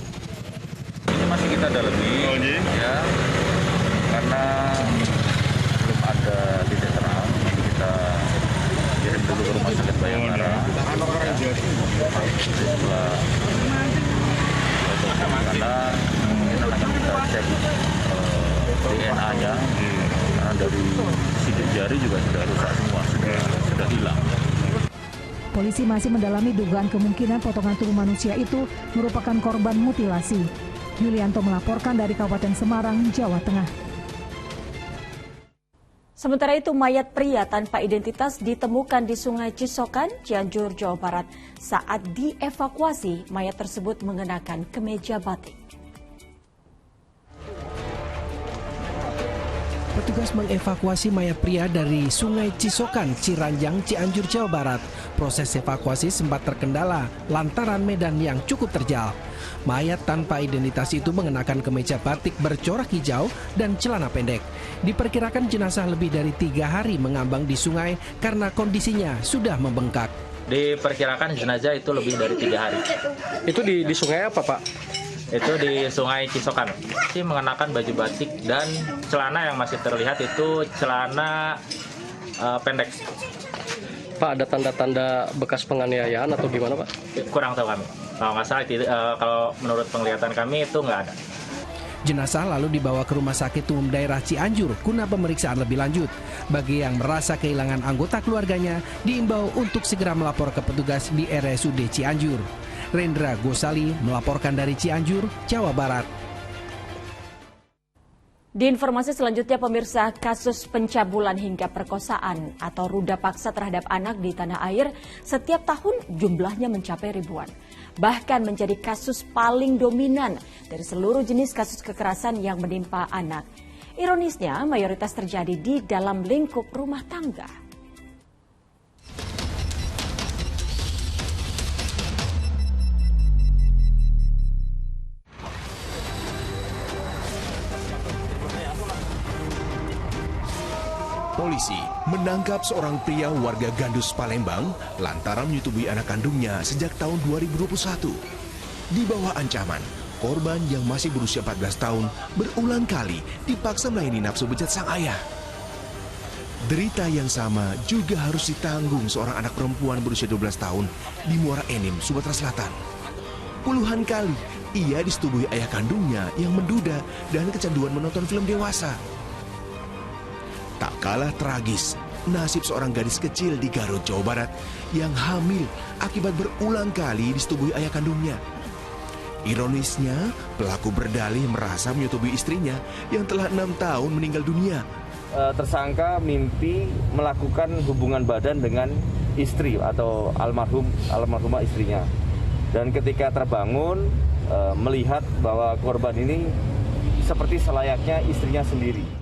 Ini masih kita dalami, ya, karena belum ada titik terang. Kita kirim dulu ke Rumah Sakit Bayangkara. Setelah karena akan kita cek DNA-nya, karena dari sidik jari juga sudah rusak semua, sudah hilang. Polisi masih mendalami dugaan kemungkinan potongan tubuh manusia itu merupakan korban mutilasi. Yulianto melaporkan dari Kabupaten Semarang, Jawa Tengah. Sementara itu, mayat pria tanpa identitas ditemukan di Sungai Cisokan, Cianjur, Jawa Barat. Saat dievakuasi, mayat tersebut mengenakan kemeja batik. Petugas mengevakuasi mayat pria dari Sungai Cisokan, Ciranjang, Cianjur, Jawa Barat. Proses evakuasi sempat terkendala lantaran medan yang cukup terjal. Mayat tanpa identitas itu mengenakan kemeja batik bercorak hijau dan celana pendek. Diperkirakan jenazah lebih dari 3 hari mengambang di sungai karena kondisinya sudah membengkak. Diperkirakan jenazah itu lebih dari 3 hari. Itu di sungai apa, Pak? Itu di Sungai Cisokan. Masih mengenakan baju batik dan celana yang masih terlihat itu celana pendek. Pak, ada tanda-tanda bekas penganiayaan atau gimana, Pak? Kurang tahu kami. Kalau nggak salah, kalau menurut penglihatan kami itu nggak ada. Jenazah lalu dibawa ke Rumah Sakit Umum Daerah Cianjur guna pemeriksaan lebih lanjut. Bagi yang merasa kehilangan anggota keluarganya, diimbau untuk segera melapor ke petugas di RSUD Cianjur. Rendra Gosali melaporkan dari Cianjur, Jawa Barat. Di informasi selanjutnya, pemirsa, kasus pencabulan hingga perkosaan atau ruda paksa terhadap anak di tanah air setiap tahun jumlahnya mencapai ribuan. Bahkan menjadi kasus paling dominan dari seluruh jenis kasus kekerasan yang menimpa anak. Ironisnya, mayoritas terjadi di dalam lingkup rumah tangga. Polisi menangkap seorang pria warga Gandus, Palembang lantaran menyetubui anak kandungnya sejak tahun 2021. Di bawah ancaman, korban yang masih berusia 14 tahun berulang kali dipaksa melayani nafsu bejat sang ayah. Derita yang sama juga harus ditanggung seorang anak perempuan berusia 12 tahun di Muara Enim, Sumatera Selatan. Puluhan kali ia disetubui ayah kandungnya yang menduda dan kecanduan menonton film dewasa. Tak kalah tragis, nasib seorang gadis kecil di Garut, Jawa Barat yang hamil akibat berulang kali disetubui ayah kandungnya. Ironisnya, pelaku berdalih merasa menyetubui istrinya yang telah 6 tahun meninggal dunia. Tersangka mimpi melakukan hubungan badan dengan istri atau almarhumah istrinya. Dan ketika terbangun, melihat bahwa korban ini seperti selayaknya istrinya sendiri.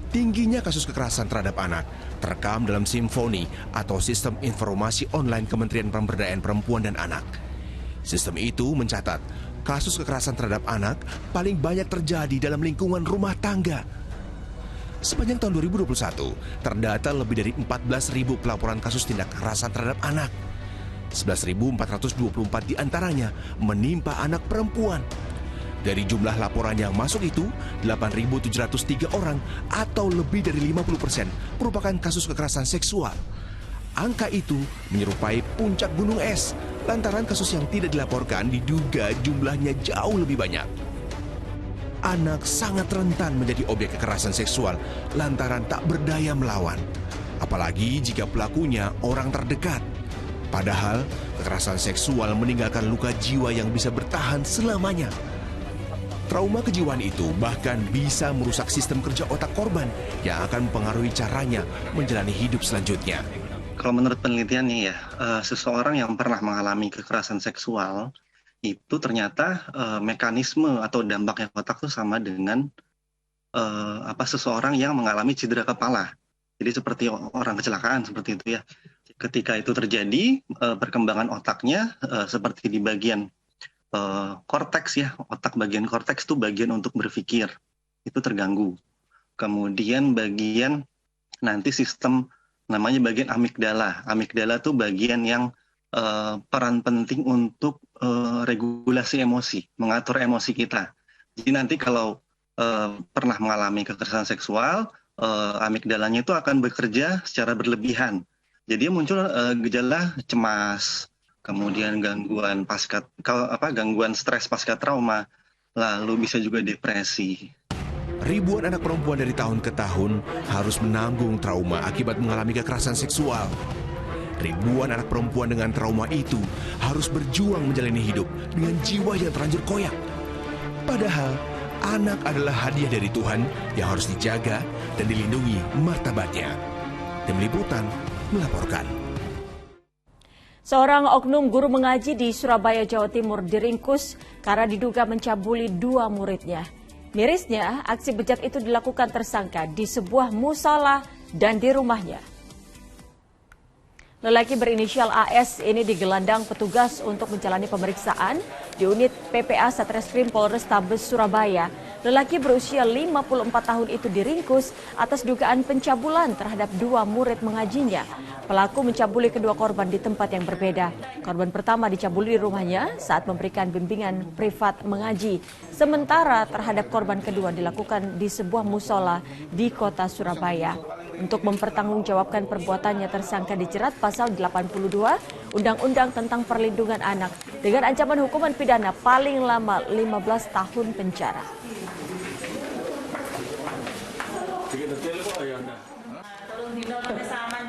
Tingginya kasus kekerasan terhadap anak terekam dalam Simfoni atau Sistem Informasi Online Kementerian Pemberdayaan Perempuan dan Anak. Sistem itu mencatat kasus kekerasan terhadap anak paling banyak terjadi dalam lingkungan rumah tangga. Sepanjang tahun 2021, terdata lebih dari 14.000 pelaporan kasus tindak kekerasan terhadap anak. 11.424 diantaranya menimpa anak perempuan. Dari jumlah laporan yang masuk itu, 8.703 orang atau lebih dari 50% merupakan kasus kekerasan seksual. Angka itu menyerupai puncak gunung es, lantaran kasus yang tidak dilaporkan diduga jumlahnya jauh lebih banyak. Anak sangat rentan menjadi objek kekerasan seksual lantaran tak berdaya melawan. Apalagi jika pelakunya orang terdekat. Padahal, kekerasan seksual meninggalkan luka jiwa yang bisa bertahan selamanya. Trauma kejiwaan itu bahkan bisa merusak sistem kerja otak korban yang akan mempengaruhi caranya menjalani hidup selanjutnya. Kalau menurut penelitiannya ya, seseorang yang pernah mengalami kekerasan seksual itu ternyata mekanisme atau dampaknya otak itu sama dengan seseorang yang mengalami cedera kepala. Jadi seperti orang kecelakaan seperti itu ya. Ketika itu terjadi, perkembangan otaknya seperti di bagian korteks ya, otak bagian korteks itu bagian untuk berpikir itu terganggu. Kemudian bagian nanti sistem namanya bagian amigdala. Amigdala itu bagian yang peran penting untuk regulasi emosi, mengatur emosi kita. Jadi nanti kalau pernah mengalami kekerasan seksual, amigdalanya itu akan bekerja secara berlebihan. Jadi muncul gejala cemas, kemudian gangguan gangguan stres pasca trauma, lalu bisa juga depresi. Ribuan anak perempuan dari tahun ke tahun harus menanggung trauma akibat mengalami kekerasan seksual. Ribuan anak perempuan dengan trauma itu harus berjuang menjalani hidup dengan jiwa yang terlanjur koyak. Padahal, Anak adalah hadiah dari Tuhan yang harus dijaga dan dilindungi martabatnya. Tim Liputan melaporkan. Seorang oknum guru mengaji di Surabaya, Jawa Timur diringkus karena diduga mencabuli 2 muridnya. Mirisnya, aksi bejat itu dilakukan tersangka di sebuah musala dan di rumahnya. Lelaki berinisial AS ini digelandang petugas untuk menjalani pemeriksaan di unit PPA Satreskrim Polrestabes Surabaya. Lelaki berusia 54 tahun itu diringkus atas dugaan pencabulan terhadap 2 murid mengajinya. Pelaku mencabuli kedua korban di tempat yang berbeda. Korban pertama dicabuli di rumahnya saat memberikan bimbingan privat mengaji. Sementara terhadap korban kedua dilakukan di sebuah musola di kota Surabaya. Untuk mempertanggungjawabkan perbuatannya, tersangka dijerat pasal 82 Undang-Undang tentang Perlindungan Anak dengan ancaman hukuman pidana paling lama 15 tahun penjara.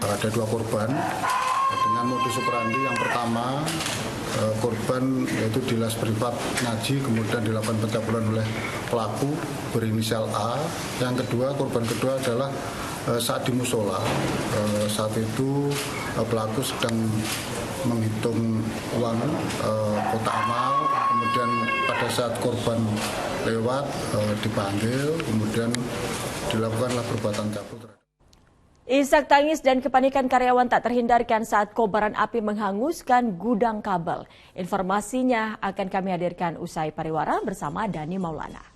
Ada 2 korban dengan modus operandi. Yang pertama, korban yaitu dilas privat ngaji, kemudian dilakukan pencabulan oleh pelaku berinisial A. Yang kedua, korban kedua adalah saat di musola. Saat itu pelaku sedang menghitung uang kotak amal, kemudian pada saat korban lewat dipanggil, kemudian dilakukanlah perbuatan cabul. Isak tangis dan kepanikan karyawan tak terhindarkan saat kobaran api menghanguskan gudang kabel. Informasinya akan kami hadirkan usai pariwara bersama Dani Maulana.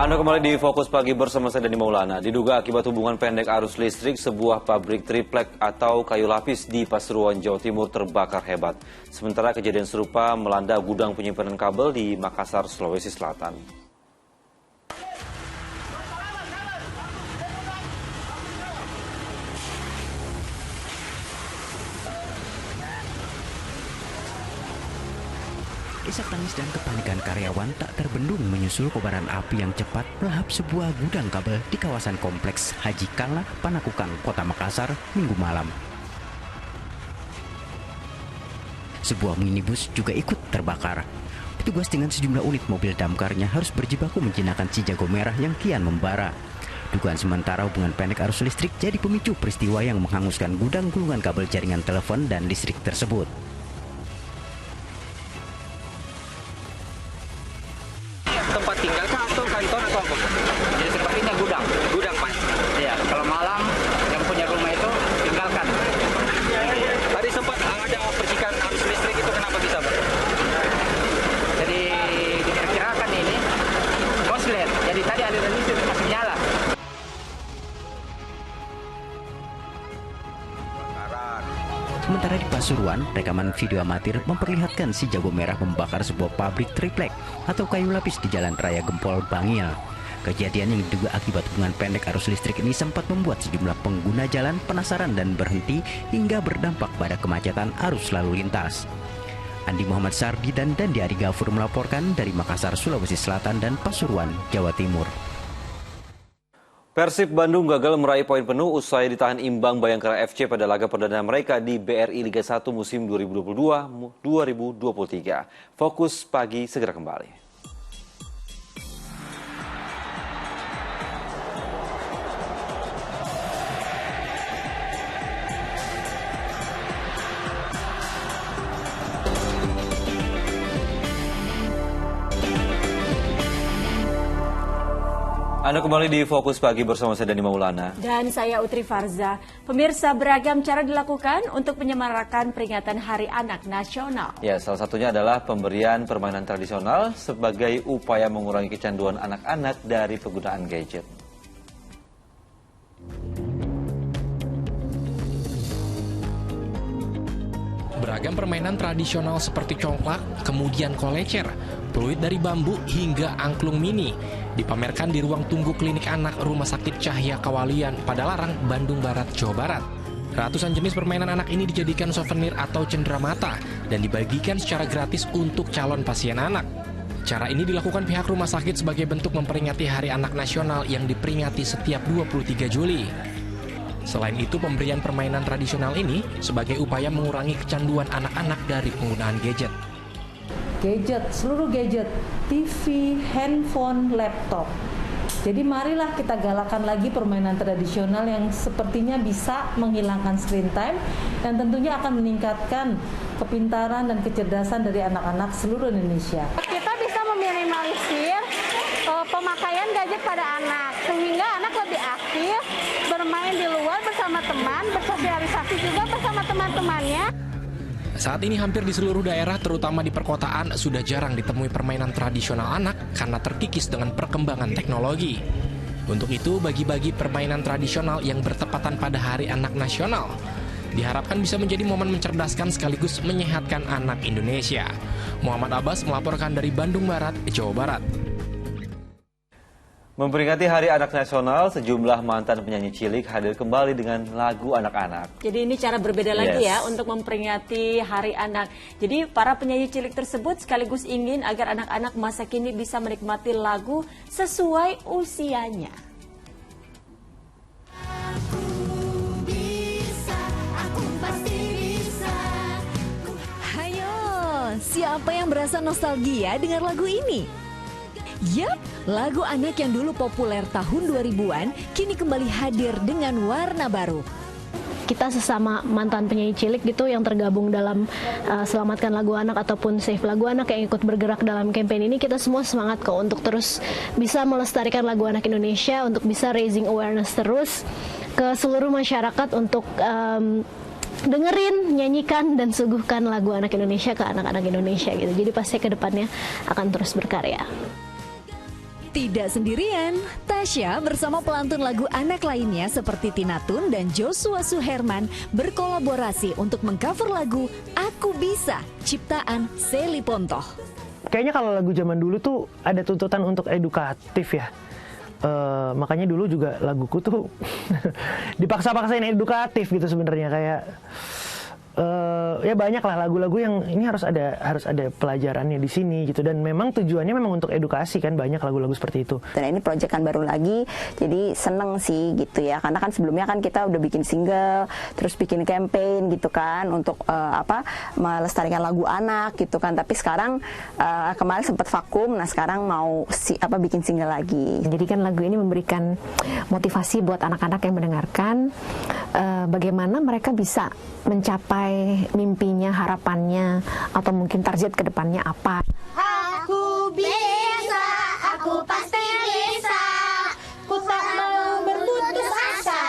Anda kembali di Fokus Pagi bersama saya Dani Maulana. Diduga akibat hubungan pendek arus listrik, sebuah pabrik triplek atau kayu lapis di Pasuruan, Jawa Timur terbakar hebat. Sementara kejadian serupa melanda gudang penyimpanan kabel di Makassar, Sulawesi Selatan. Isak tangis dan kepanikan karyawan tak terbendung menyusul kobaran api yang cepat melahap sebuah gudang kabel di kawasan kompleks Haji Kala, Panakukan, Kota Makassar, Minggu malam. Sebuah minibus juga ikut terbakar. Petugas dengan sejumlah unit mobil damkarnya harus berjibaku menjinakkan si jago merah yang kian membara. Dugaan sementara hubungan pendek arus listrik jadi pemicu peristiwa yang menghanguskan gudang gulungan kabel jaringan telepon dan listrik tersebut. Tempat tinggal kah atau kantor atau apa? Jadi sepertinya gudang Pak. Iya, kalau malam yang punya rumah itu tinggalkan. Tadi sempat ada percikan arus listrik itu kenapa bisa Pak? Jadi diperkirakan ini konslet. Jadi tadi aliran listrik masih nyala. Sementara di Pasuruan, rekaman video amatir memperlihatkan si jago merah membakar sebuah pabrik triplek atau kayu lapis di Jalan Raya Gempol, Bangil. Kejadian yang diduga akibat hubungan pendek arus listrik ini sempat membuat sejumlah pengguna jalan penasaran dan berhenti hingga berdampak pada kemacetan arus lalu lintas. Andi Muhammad Sardi dan Dandi Ari Gafur melaporkan dari Makassar, Sulawesi Selatan dan Pasuruan, Jawa Timur. Persib Bandung gagal meraih poin penuh usai ditahan imbang Bayangkara FC pada laga perdana mereka di BRI Liga 1 musim 2022-2023. Fokus Pagi segera kembali. Anda kembali di Fokus Pagi bersama saya Dani Maulana. Dan saya Utri Farza. Pemirsa, beragam cara dilakukan untuk menyemarakan peringatan Hari Anak Nasional. Ya, salah satunya adalah pemberian permainan tradisional sebagai upaya mengurangi kecanduan anak-anak dari penggunaan gadget. Beragam permainan tradisional seperti congklak, kemudian kolecer, peluit dari bambu hingga angklung mini dipamerkan di ruang tunggu klinik anak Rumah Sakit Cahya Kawalian, Padalarang, Bandung Barat, Jawa Barat. Ratusan jenis permainan anak ini dijadikan souvenir atau cenderamata dan dibagikan secara gratis untuk calon pasien anak. Cara ini dilakukan pihak rumah sakit sebagai bentuk memperingati Hari Anak Nasional yang diperingati setiap 23 Juli. Selain itu, pemberian permainan tradisional ini sebagai upaya mengurangi kecanduan anak-anak dari penggunaan gadget. Seluruh gadget, TV, handphone, laptop. Jadi marilah kita galakan lagi permainan tradisional yang sepertinya bisa menghilangkan screen time dan tentunya akan meningkatkan kepintaran dan kecerdasan dari anak-anak seluruh Indonesia. Kita bisa meminimalisir pemakaian gadget pada anak sehingga anak lebih aktif, bermain di luar bersama teman, bersosialisasi juga bersama teman-temannya. Saat ini hampir di seluruh daerah, terutama di perkotaan, sudah jarang ditemui permainan tradisional anak karena terkikis dengan perkembangan teknologi. Untuk itu, bagi-bagi permainan tradisional yang bertepatan pada Hari Anak Nasional diharapkan bisa menjadi momen mencerdaskan sekaligus menyehatkan anak Indonesia. Muhammad Abbas melaporkan dari Bandung Barat, Jawa Barat. Memperingati Hari Anak Nasional, sejumlah mantan penyanyi cilik hadir kembali dengan lagu anak-anak. Jadi ini cara berbeda lagi ya untuk memperingati Hari Anak. Jadi para penyanyi cilik tersebut sekaligus ingin agar anak-anak masa kini bisa menikmati lagu sesuai usianya. Hayo, siapa yang berasa nostalgia dengan lagu ini? Yap, lagu anak yang dulu populer tahun 2000-an kini kembali hadir dengan warna baru. Kita sesama mantan penyanyi cilik gitu yang tergabung dalam Selamatkan Lagu Anak ataupun Save Lagu Anak yang ikut bergerak dalam kampanye ini, kita semua semangat kok untuk terus bisa melestarikan lagu anak Indonesia, untuk bisa raising awareness terus ke seluruh masyarakat untuk dengerin, nyanyikan, dan suguhkan lagu anak Indonesia ke anak-anak Indonesia gitu. Jadi pasti ke depannya akan terus berkarya. Tidak sendirian, Tasya bersama pelantun lagu anak lainnya seperti Tina Tun dan Joshua Suherman berkolaborasi untuk mengcover lagu Aku Bisa, ciptaan Sally Pontoh. Kayaknya kalau lagu zaman dulu tuh ada tuntutan untuk edukatif ya. Makanya dulu juga laguku tuh dipaksa-paksain edukatif gitu sebenarnya, kayak ya banyak lah lagu-lagu yang ini harus ada pelajarannya di sini gitu, dan memang tujuannya memang untuk edukasi kan, banyak lagu-lagu seperti itu. Dan ini proyekan baru lagi, jadi seneng sih gitu ya, karena kan sebelumnya kan kita udah bikin single, terus bikin campaign gitu kan untuk melestarikan lagu anak gitu kan, tapi sekarang kemarin sempat vakum, nah sekarang mau bikin single lagi. Jadi kan lagu ini memberikan motivasi buat anak-anak yang mendengarkan bagaimana mereka bisa mencapai mimpinya, harapannya, atau mungkin target ke depannya apa. Aku bisa, aku pasti bisa, ku tak mau berputus asa.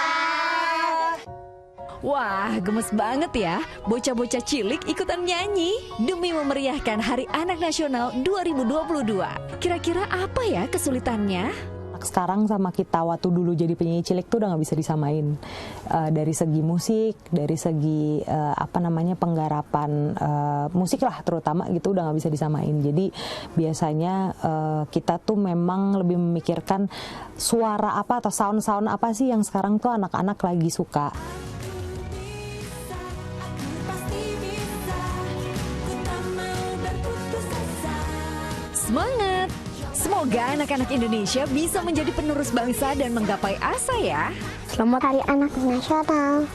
Wah, gemes banget ya, bocah-bocah cilik ikutan nyanyi demi memeriahkan Hari Anak Nasional 2022. Kira-kira apa ya kesulitannya? Sekarang sama kita waktu dulu jadi penyanyi cilik tuh udah nggak bisa disamain, dari segi musik, dari segi penggarapan musik lah terutama gitu, udah nggak bisa disamain. Jadi biasanya kita tuh memang lebih memikirkan suara apa atau sound apa sih yang sekarang tuh anak-anak lagi suka. Semangat! Semoga anak-anak Indonesia bisa menjadi penerus bangsa dan menggapai asa ya. Selamat Hari Anak Nasional.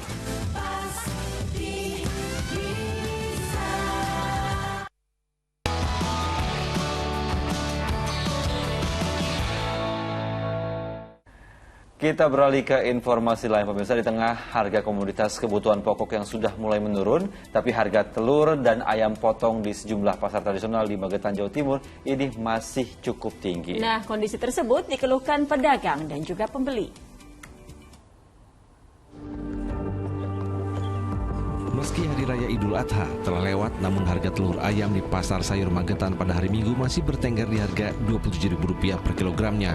Kita beralih ke informasi lain pemirsa. Di tengah harga komoditas kebutuhan pokok yang sudah mulai menurun, tapi harga telur dan ayam potong di sejumlah pasar tradisional di Magetan, Jawa Timur ini masih cukup tinggi. Nah, kondisi tersebut dikeluhkan pedagang dan juga pembeli. Meski Hari Raya Idul Adha telah lewat, namun harga telur ayam di Pasar Sayur Magetan pada hari Minggu masih bertengger di harga Rp27.000 per kilogramnya.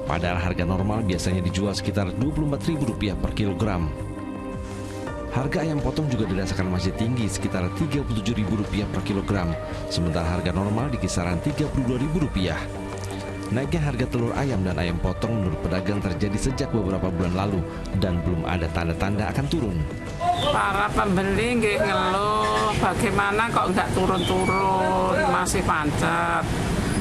Padahal harga normal biasanya dijual sekitar Rp24.000 per kilogram. Harga ayam potong juga dirasakan masih tinggi, sekitar Rp37.000 per kilogram, sementara harga normal di kisaran Rp32.000. Naiknya harga telur ayam dan ayam potong menurut pedagang terjadi sejak beberapa bulan lalu dan belum ada tanda-tanda akan turun. Para pembeli nggih ngeluh, bagaimana kok nggak turun-turun, masih pancet.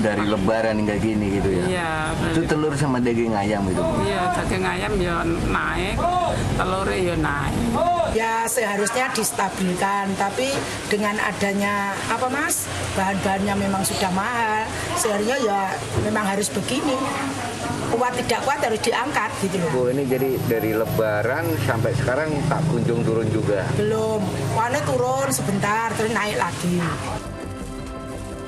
Dari lebaran hingga gini gitu ya? Iya. Itu telur sama daging ayam itu? Iya, daging ayam ya naik, telurnya ya naik. Ya seharusnya distabilkan, tapi dengan adanya apa Mas, bahan-bahannya memang sudah mahal, seharusnya ya memang harus begini. Kuat tidak kuat harus diangkat gitu loh. Bu, ini jadi dari lebaran sampai sekarang tak kunjung turun juga? Belum, warna turun sebentar terus naik lagi.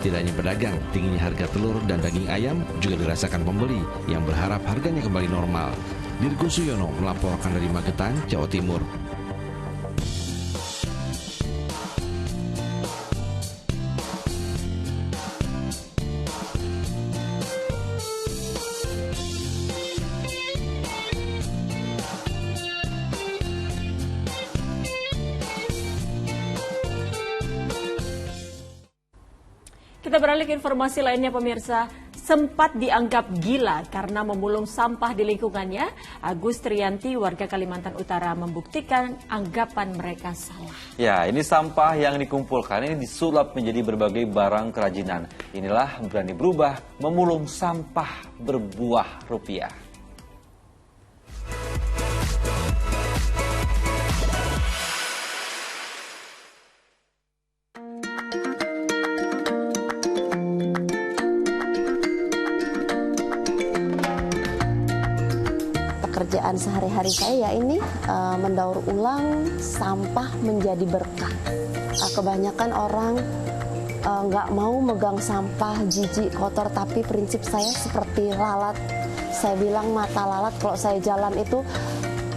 Tidak hanya pedagang, tingginya harga telur dan daging ayam juga dirasakan pembeli yang berharap harganya kembali normal. Dirgo Suyono melaporkan dari Magetan, Jawa Timur. Kita beralih ke informasi lainnya pemirsa. Sempat dianggap gila karena memulung sampah di lingkungannya, Agus Trianti warga Kalimantan Utara membuktikan anggapan mereka salah. Ya, ini sampah yang dikumpulkan ini disulap menjadi berbagai barang kerajinan. Inilah berani berubah, memulung sampah berbuah rupiah. Pekerjaan sehari-hari saya ini mendaur ulang sampah menjadi berkah. Kebanyakan orang nggak mau megang sampah, jijik, kotor, tapi prinsip saya seperti lalat. Saya bilang mata lalat, kalau saya jalan itu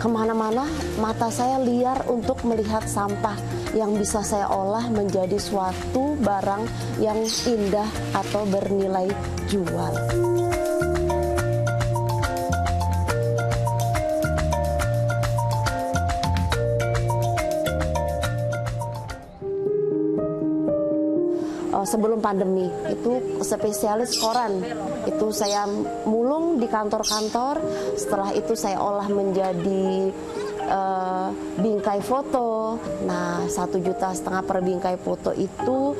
kemana-mana mata saya liar untuk melihat sampah yang bisa saya olah menjadi suatu barang yang indah atau bernilai jual. Sebelum pandemi itu spesialis koran, itu saya mulung di kantor-kantor, setelah itu saya olah menjadi bingkai foto. Nah, 1,5 juta per bingkai foto itu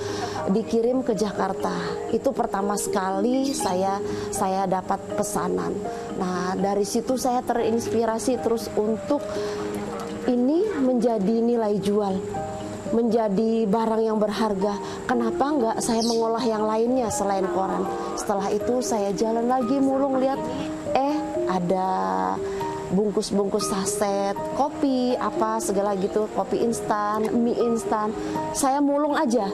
dikirim ke Jakarta. Itu pertama sekali saya dapat pesanan. Nah, dari situ saya terinspirasi terus untuk ini menjadi nilai jual, menjadi barang yang berharga. Kenapa enggak saya mengolah yang lainnya selain koran? Setelah itu saya jalan lagi mulung, lihat ada bungkus-bungkus saset kopi apa segala gitu, kopi instan, mie instan. Saya mulung aja.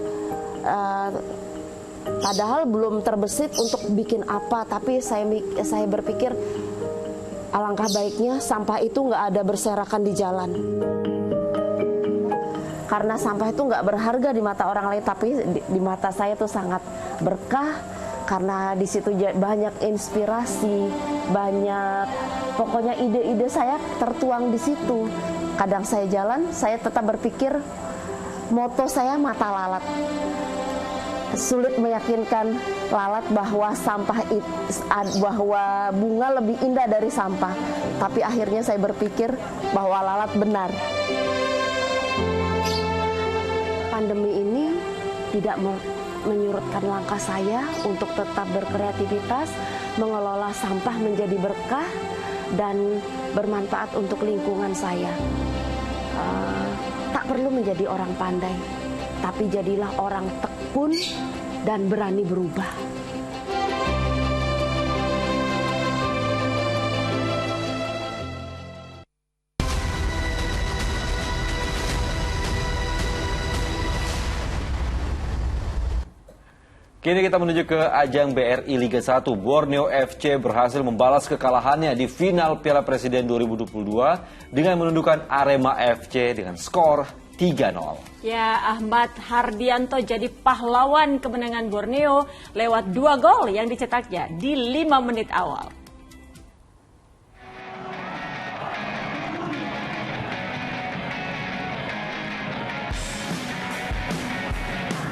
Padahal belum terbesit untuk bikin apa, tapi saya berpikir alangkah baiknya sampah itu nggak ada berserakan di jalan. Karena sampah itu nggak berharga di mata orang lain, tapi di mata saya itu sangat berkah, karena di situ banyak inspirasi, banyak pokoknya ide-ide saya tertuang di situ. Kadang saya jalan, saya tetap berpikir moto saya mata lalat. Sulit meyakinkan lalat bahwa bahwa bunga lebih indah dari sampah, tapi akhirnya saya berpikir bahwa lalat benar. Pandemi ini tidak menyurutkan langkah saya untuk tetap berkreativitas, mengelola sampah menjadi berkah dan bermanfaat untuk lingkungan saya. Tak perlu menjadi orang pandai, tapi jadilah orang tekun dan berani berubah. Kini kita menuju ke ajang BRI Liga 1. Borneo FC berhasil membalas kekalahannya di final Piala Presiden 2022 dengan menundukkan Arema FC dengan skor 3-0. Ya, Ahmad Hardianto jadi pahlawan kemenangan Borneo lewat 2 gol yang dicetaknya di 5 menit awal.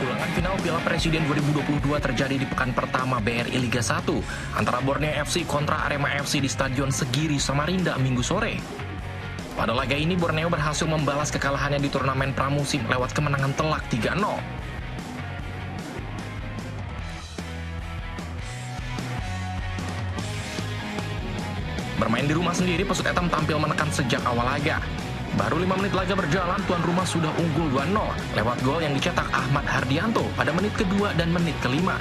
Ulangan final Piala Presiden 2022 terjadi di pekan pertama BRI Liga 1 antara Borneo FC kontra Arema FC di Stadion Segiri, Samarinda, Minggu sore. Pada laga ini, Borneo berhasil membalas kekalahannya di turnamen pramusim lewat kemenangan telak 3-0. Bermain di rumah sendiri, Pesut Etam tampil menekan sejak awal laga. Baru 5 menit laga berjalan, tuan rumah sudah unggul 2-0 lewat gol yang dicetak Ahmad Hardianto pada menit kedua dan menit kelima.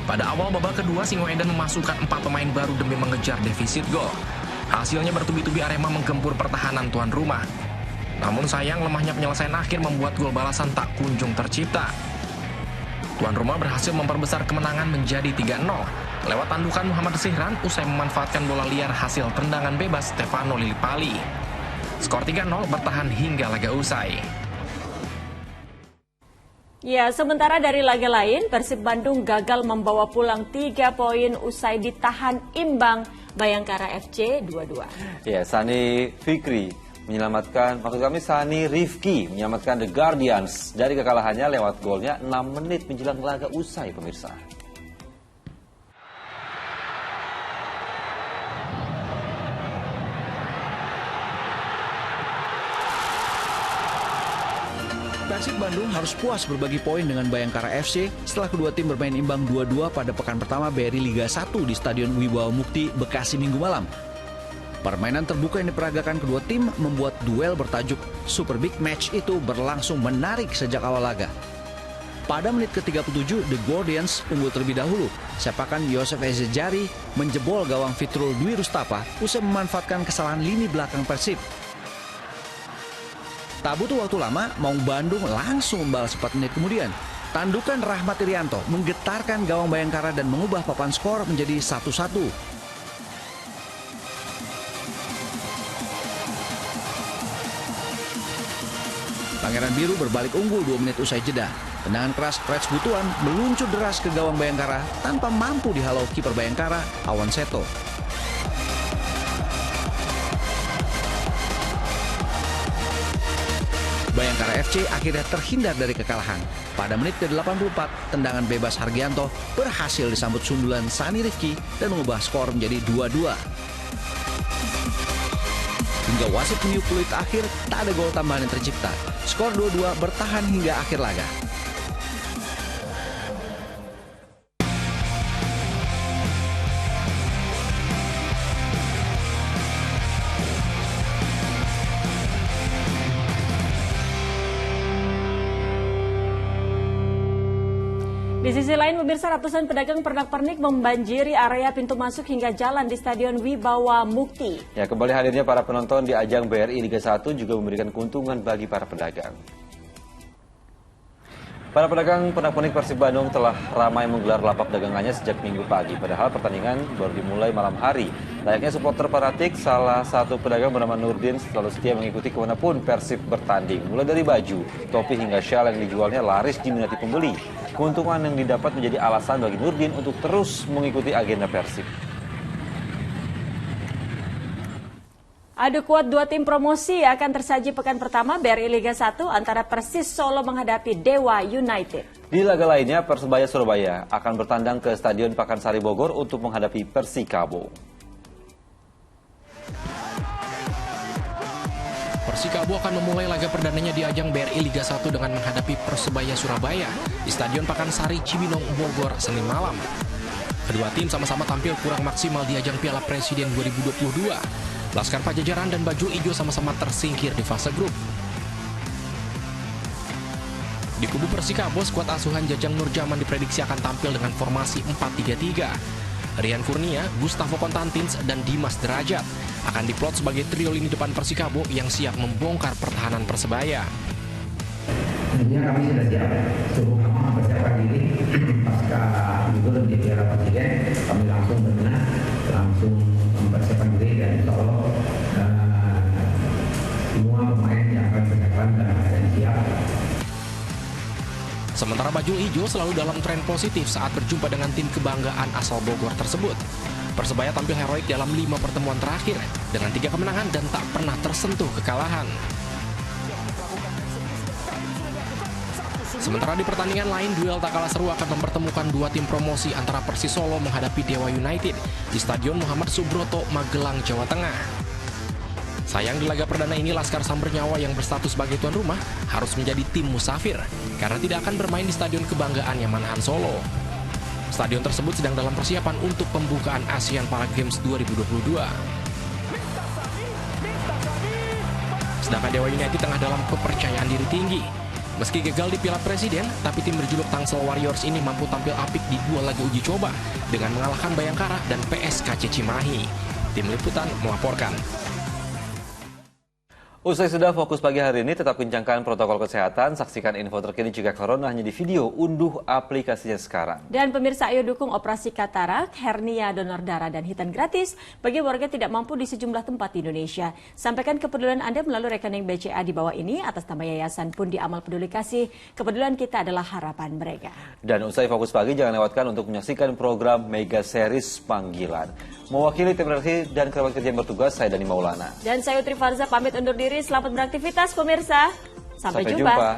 Pada awal babak kedua, Singoedan memasukkan 4 pemain baru demi mengejar defisit gol. Hasilnya bertubi-tubi Arema menggempur pertahanan tuan rumah. Namun sayang, lemahnya penyelesaian akhir membuat gol balasan tak kunjung tercipta. Tuan rumah berhasil memperbesar kemenangan menjadi 3-0 lewat tandukan Muhammad Sihran usai memanfaatkan bola liar hasil tendangan bebas Stefano Lillipali. Skor 3-0 bertahan hingga laga usai. Ya, sementara dari laga lain, Persib Bandung gagal membawa pulang 3 poin usai ditahan imbang Bayangkara FC 2-2. Ya, Sani Rifki menyelamatkan The Guardians dari kekalahannya lewat golnya 6 menit menjelang laga usai, pemirsa. Persib Bandung harus puas berbagi poin dengan Bayangkara FC setelah kedua tim bermain imbang 2-2 pada pekan pertama BRI Liga 1 di Stadion Wibawa Mukti, Bekasi Minggu malam. Permainan terbuka yang diperagakan kedua tim membuat duel bertajuk Super Big Match itu berlangsung menarik sejak awal laga. Pada menit ke-37, The Guardians unggul terlebih dahulu. Sepakan Yosef Ezejari menjebol gawang Fitrul Dwi Rustapa usai memanfaatkan kesalahan lini belakang Persib. Tak butuh waktu lama, Maung Bandung langsung membalas 4 menit kemudian. Tandukan Rahmat Irianto menggetarkan gawang Bayangkara dan mengubah papan skor menjadi 1-1. Pangeran Biru berbalik unggul 2 menit usai jeda. Tendangan keras Freds Butuan meluncur deras ke gawang Bayangkara tanpa mampu dihalau kiper Bayangkara, Awan Seto. Bayangkara FC akhirnya terhindar dari kekalahan. Pada menit ke-84, tendangan bebas Hargianto berhasil disambut sundulan Sani Rifki dan mengubah skor menjadi 2-2. Hingga wasit meniup peluit akhir, tak ada gol tambahan yang tercipta. Skor 2-2 bertahan hingga akhir laga. Di sisi lain, pemirsa, ratusan pedagang pernak-pernik membanjiri area pintu masuk hingga jalan di Stadion Wibawa Mukti. Ya, kembali hadirnya para penonton di ajang BRI Liga 1 juga memberikan keuntungan bagi para pedagang. Para pedagang pernak-pernik Persib Bandung telah ramai menggelar lapak dagangannya sejak Minggu pagi. Padahal pertandingan baru dimulai malam hari. Layaknya supporter fanatik, salah satu pedagang bernama Nurdin selalu setia mengikuti kemanapun Persib bertanding. Mulai dari baju, topi hingga syal yang dijualnya laris diminati pembeli. Keuntungan yang didapat menjadi alasan bagi Nurdin untuk terus mengikuti agenda Persib. Adu kuat 2 tim promosi akan tersaji pekan pertama BRI Liga 1 antara Persis Solo menghadapi Dewa United. Di laga lainnya, Persebaya Surabaya akan bertandang ke Stadion Pakansari Bogor untuk menghadapi Persikabo. Persikabo akan memulai laga perdananya di ajang BRI Liga 1 dengan menghadapi Persebaya Surabaya di Stadion Pakansari Cibinong, Bogor, Senin malam. Kedua tim sama-sama tampil kurang maksimal di ajang Piala Presiden 2022. Laskar Pajajaran dan Bajul Ijo sama-sama tersingkir di fase grup. Di kubu Persikabo, skuad asuhan Jajang Nurjaman diprediksi akan tampil dengan formasi 4-3-3. Rian Kurnia, Gustavo Kontantins, dan Dimas Derajat akan diplot sebagai trio lini depan Persikabo yang siap membongkar pertahanan Persebaya. Tentunya kami sudah siap, seluruh kami mempersiapkan diri pasca libur di Piala Presiden. Kami langsung berbenah, langsung mempersiapkan diri dan insya Allah semua pemain yang akan berjalan dan akan siap. Sementara Bajul Ijo selalu dalam tren positif saat berjumpa dengan tim kebanggaan asal Bogor tersebut. Persebaya tampil heroik dalam 5 pertemuan terakhir dengan 3 kemenangan dan tak pernah tersentuh kekalahan. Sementara di pertandingan lain, duel tak kalah seru akan mempertemukan 2 tim promosi antara Persis Solo menghadapi Dewa United di Stadion Muhammad Subroto, Magelang, Jawa Tengah. Sayang di laga perdana ini Laskar Sambernyawa yang berstatus sebagai tuan rumah harus menjadi tim musafir karena tidak akan bermain di Stadion Kebanggaannya Manahan Solo. Stadion tersebut sedang dalam persiapan untuk pembukaan Asian Para Games 2022. Sedangkan Dewa United tengah dalam kepercayaan diri tinggi. Meski gagal di Piala Presiden, tapi tim berjuluk Tangsel Warriors ini mampu tampil apik di 2 laga uji coba dengan mengalahkan Bayangkara dan PSKC Cimahi. Tim Liputan melaporkan. Usai sudah Fokus Pagi hari ini, tetap kencangkan protokol kesehatan, saksikan info terkini jika corona hanya di video, unduh aplikasinya sekarang. Dan pemirsa, ayo dukung operasi katarak, hernia, donor darah, dan hitan gratis bagi warga tidak mampu di sejumlah tempat di Indonesia. Sampaikan kepedulian Anda melalui rekening BCA di bawah ini atas nama Yayasan Pundi Amal Peduli Kasih. Kepedulian kita adalah harapan mereka. Dan usai Fokus Pagi, jangan lewatkan untuk menyaksikan program Mega Series Panggilan. Mewakili tim redaksi dan kerabat kerja yang bertugas, saya Dani Maulana. Dan saya Utri Farza pamit undur diri. Selamat beraktivitas pemirsa. Sampai jumpa.